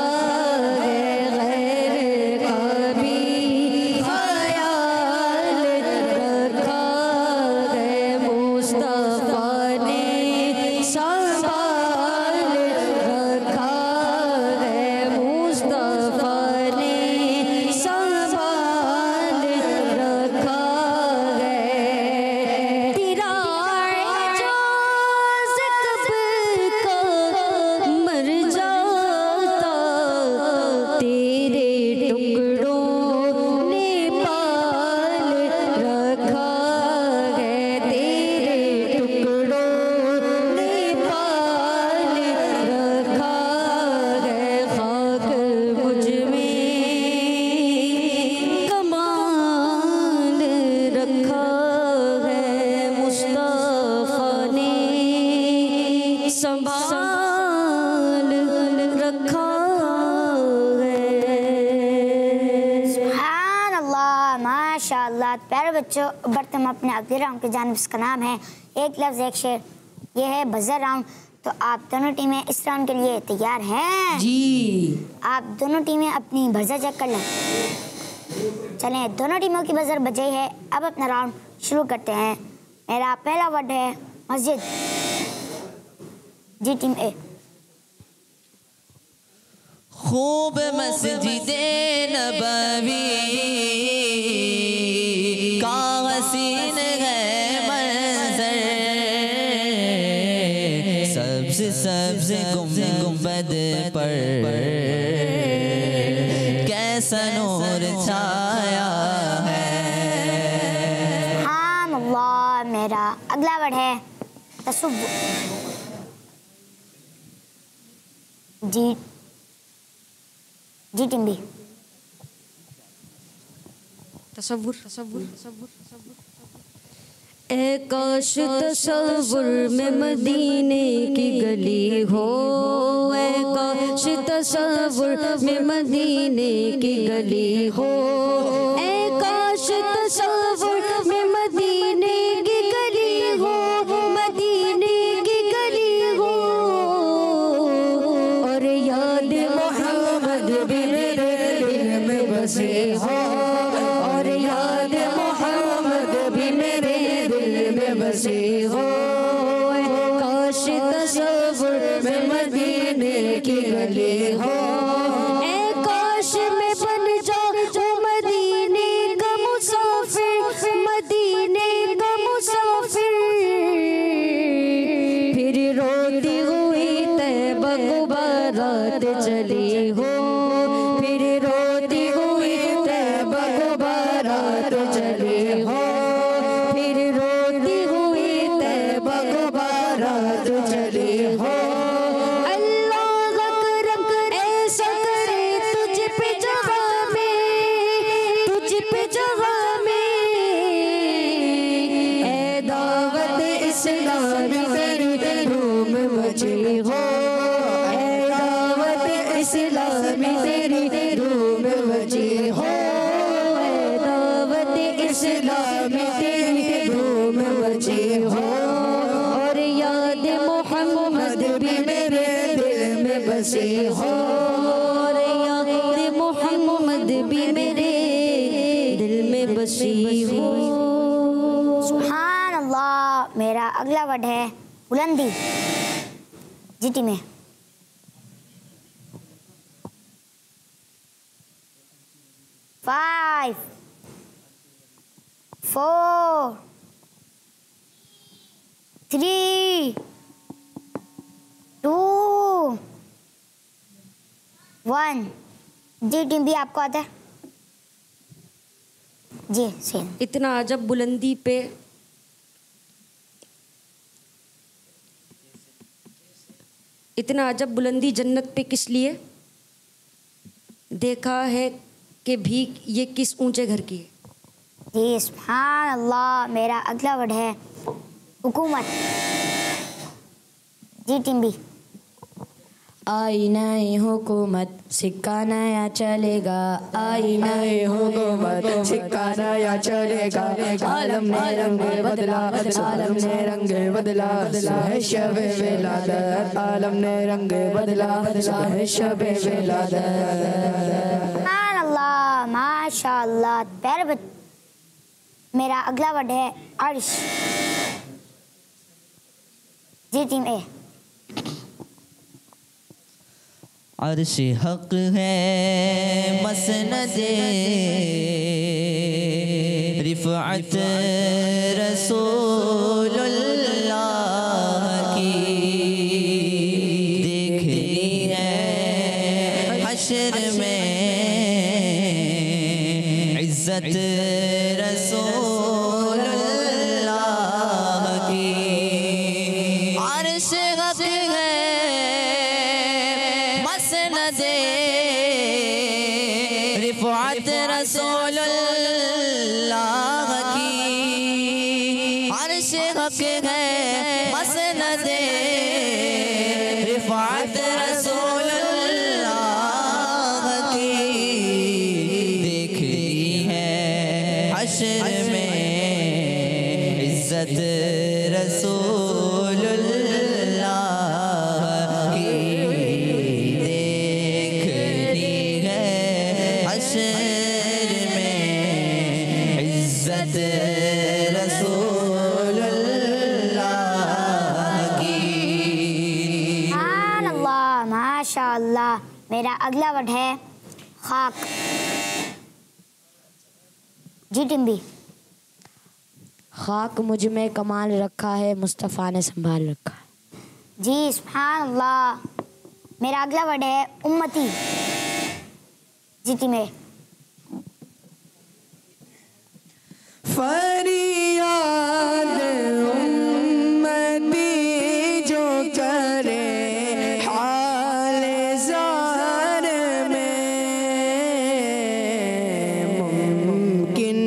[SPEAKER 10] है, गैर का भी ख्याल रखा है, मुस्तफा ने संभाल रखा है, मुस्तफा ने संभाल रखा है। तेरा एजाज़ कब का मर जाता, तेरे टुकड़ों ने पाल रखा है, तेरे टुकड़ों ने पाल रखा है, खाक मुझ में कमाल रखा है, मुस्तफा ने संभाल रखा है।
[SPEAKER 1] सुभान अल्लाह, माशाअल्लाह। प्यारे बच्चों, बढ़ते हम अपने अगले राउंड की जानिब। इसका नाम है एक लफ्ज़ एक शेर। ये है बजर राउंड। तो आप दोनों टीमें इस राउंड के लिए तैयार हैं?
[SPEAKER 5] जी।
[SPEAKER 1] आप दोनों टीमें अपनी बजर चेक कर लें। चलें, दोनों टीमों की बजर बज गई है। अब अपना राउंड शुरू करते हैं। मेरा पहला वर्ड है मस्जिद। जी टीम ए।
[SPEAKER 7] खूब मस्जिदे नबवी का हसीन है मंजर, सबसे सबसे गुंबद पर कैसा नूर छाया है।
[SPEAKER 1] सुभान अल्लाह। मेरा अगला वर्ड है तसव्वुर। जी टीम बी।
[SPEAKER 10] तसव्वुर। ए काश तसव्वुर में मदीने की गली हो, ए काश तसव्वुर में मदीने की गली हो, ए काश तसव्वुर में मदीने की गली हो, मदीने की गली हो, और याद मोहम्मद भी मेरे दिल में बसे हो, और याद मोहम्मद भी मेरे दिल में बसे हो, काश तसव्वुर में मदीने की गली हो, ए काश में बन जाओ मदीने बची हो, दावत इस्लाम की धूम बची हो, और याद मोहम्मद भी मेरे दिल में बसी हो, और याद मोहम्मद भी मेरे दिल में बसी हो।
[SPEAKER 1] सुभान अल्लाह। मेरा अगला वर्ड है बुलंदी। जीटी में 5 4 3 2 1। जी टीम भी आपको आता है जी सेम।
[SPEAKER 10] इतना अजब बुलंदी पे इतना अजब बुलंदी जन्नत पे किस लिए, देखा है कि भीख ये किस ऊंचे घर की है।
[SPEAKER 1] जी सुभान अल्लाह। मेरा अगला वर्ड है हुकूमत। जी टीम भी
[SPEAKER 5] आई नई हुकूमत सिक्का नया चलेगा, आई नई हुकूमत सिक्का नया चलेगा, आलम ने रंग बदला, आलम ने रंग बदला, है शबे विलादत, आलम ने रंग बदला, है शबे विलादत।
[SPEAKER 1] सुभान अल्लाह माशाअल्लाह। प्यारे बच्चे, मेरा अगला वर्ड है अर्श। जी टीम ए
[SPEAKER 7] अर्श हक है मसनदे रिफ़अत रसूलुल्लाह की, देखनी है हश्र में इज्जत रसूलुल्लाह की। अर्श हक है रिफ़अत रसूलुल्लाह की, अर्श हक है मसनदे रिफ़अत रसूलुल्लाह की, देखती है हश्र में इज्जत रसूलुल्लाह की, देखती है हश्र में इज्जत रसूलुल्लाह की।
[SPEAKER 1] सुभान अल्लाह माशाअल्लाह। मेरा अगला वर्ड है खाक। जी टीम भी
[SPEAKER 5] खाक मुझ में कमाल रखा है, मुस्तफ़ा ने संभाल रखा है।
[SPEAKER 1] जी सुभान अल्लाह। मेरा अगला वर्ड है उम्मती। जी टीम ए
[SPEAKER 11] फरियाद उम्मती जो करे हाल ज़ार में, मुमकिन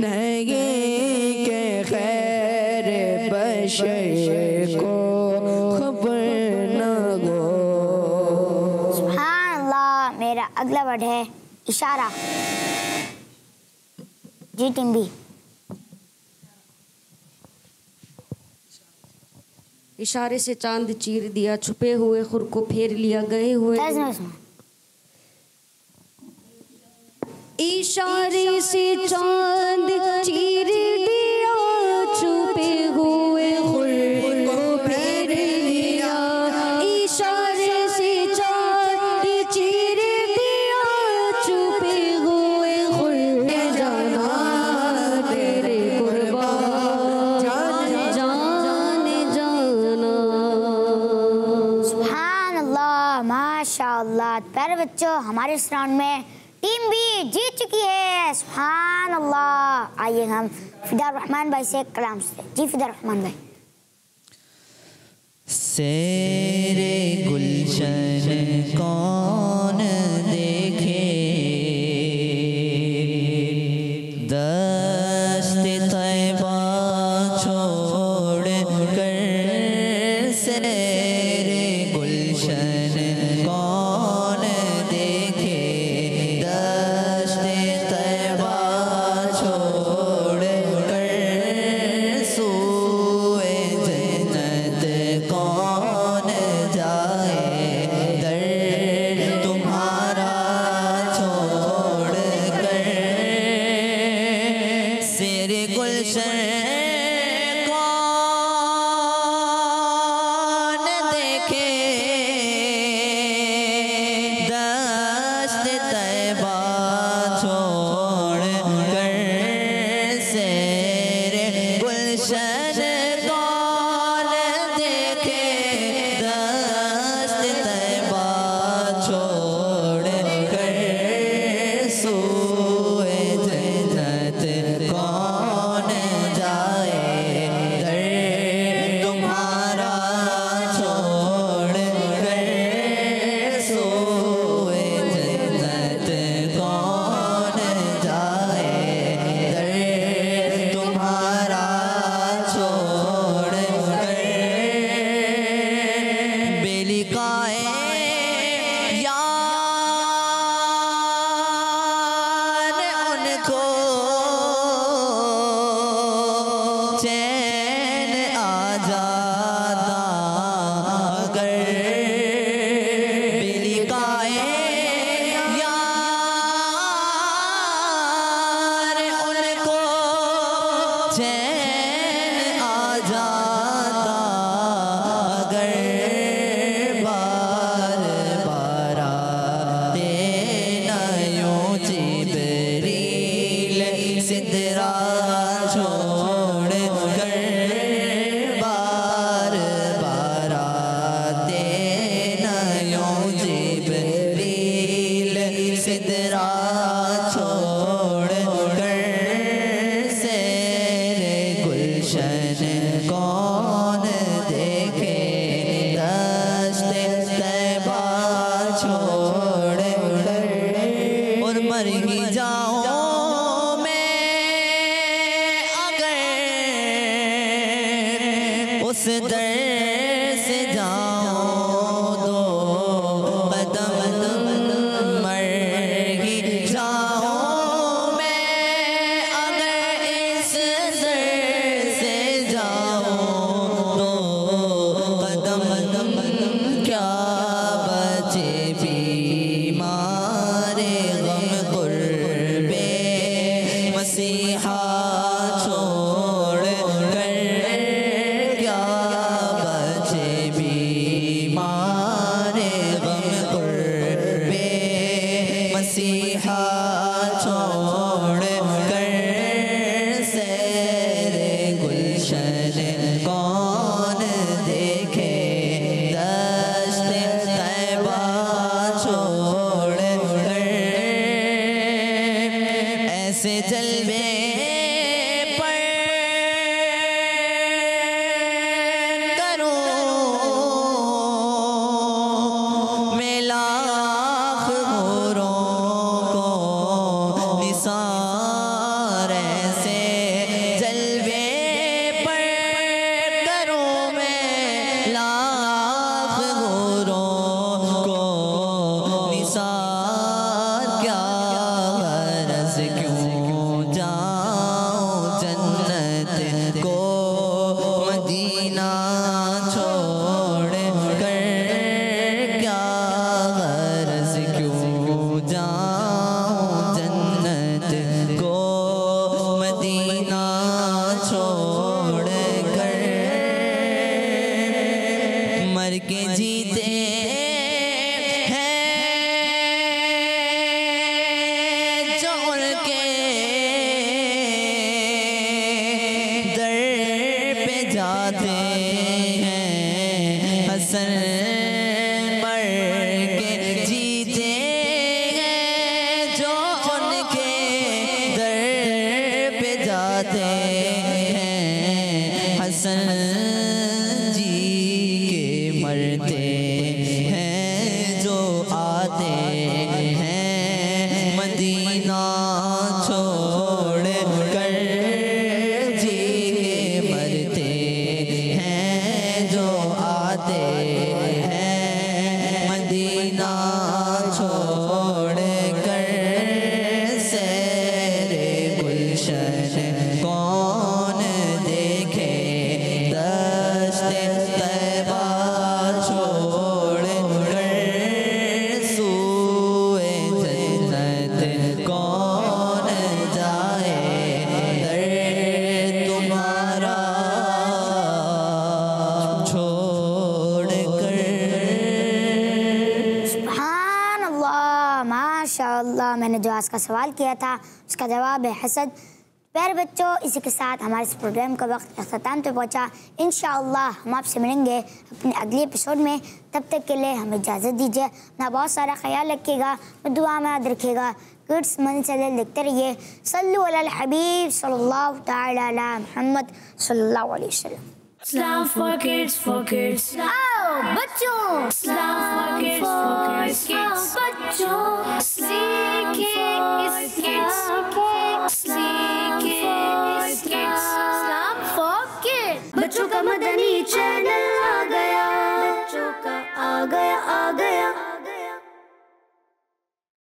[SPEAKER 11] नहीं के खैर बशर को खबर न हो।
[SPEAKER 1] सुभान अल्लाह। मेरा अगला वर्ड है इशारा। जी टीम भी
[SPEAKER 10] इशारे से चांद चीर दिया, छुपे हुए खुर को फेर लिया, गए हुए इशारे से चांद चीर दिया, छुपे हुए खुर को फेर लिया, इशारे से चांद चीर दिया, छुपे हुए खुर जाना तेरे कुर्बान जाने जाना।
[SPEAKER 1] सुभान अल्लाह माशाअल्लाह। प्यारे बच्चों, हमारे इस राउंड में टीम भी जीत चुकी है। सुभान अल्लाह। आइए हम फिदा रहमान भाई से कलाम से। जी फिदा रहमान भाई।
[SPEAKER 7] सेरे गुलशन कौन देखे, दस्ते तैबा छोड़ कर, सेरे गुलशन कौन देखे, दस्ते गुलशन कौन देखे दश्त तैबा छोड़ कर सेरे गुलशन कौन देखे दश्त तैबा छोड़ कर सोए जन्नत कौन जाए दर तुम्हारा छोड़ कर सोए जन्नत कौन जाए दर तुम्हारा छोड़ कर बेलिकाए यार उनको चैन आ जाता अगर बेलिकाए यार उनको चैन आ जाता अगर बार बार आते नयों जिब्रील सिदरा छोड़ कर बार बार आते नयों जिब्रील सिदरा छोड़ कर सेरे गुलशन कौन देखे दश्त तैबा छोड़ कर और मर ही जाऊं मैं अगर उस दर से जाऊं दो कदम मर ही जाऊं मैं अगर इस दर से जाऊं दो कदम क्या बचे बीमारे गम कुर्बे मसीहा छोड़ कर क्या बचे बीमारे गम कुर्बे मसीहा छोड़ कर सेरे गुलशन कौन देखे दश्त तैबा छोड़ कर ऐसे जलवे पर करूं मैं लाख हूरों को निसार ऐसे जलवे पर करूं मैं लाख हूरों को निसार क्या गरज क्यों जाऊं जन्नत को मदीना छोड़ कर क्या गरज क्यों जाऊं जन्नत को मदीना छोड़ कर मर के जीते हैं जो उनके दर पे जाते हैं हसन मर के जीते हैं जो उनके दर पे जाते हैं हसन जी के मरते हैं जो आते हैं मदीना छोड़ कर जी के मरते हैं जो आते हैं मदीना छोड़ कर सेरे गुलशन कौन देखे
[SPEAKER 1] हमने जो आज का सवाल किया था उसका जवाब है हसद। प्यारे बच्चों, इसी के साथ हमारे इस प्रोग्राम का वक्त अख्ताम पे पहुँचा। इंशाअल्लाह हम आपसे मिलेंगे अपने अगले एपिसोड में। तब तक के लिए हमें इजाज़त दीजिए। अपना बहुत सारा ख्याल रखिएगा, दुआ में याद रखिएगा। किड्स मनी चैनल देखते रहिए। सल्लु अलल हबीब सल्लल्लाहु तआला अला मुहम्मद सल्लल्लाहु अलैहि वसल्लम।
[SPEAKER 2] Islam for kids, for kids.
[SPEAKER 1] आओ बच्चों,
[SPEAKER 2] Islam for kids, for kids.
[SPEAKER 1] बच्चों
[SPEAKER 2] सीखे इस kids. सीखे इस kids. Islam for kids.
[SPEAKER 10] बच्चों का मदनी चैनल आ गया,
[SPEAKER 2] बच्चों का
[SPEAKER 10] आ गया, आ गया।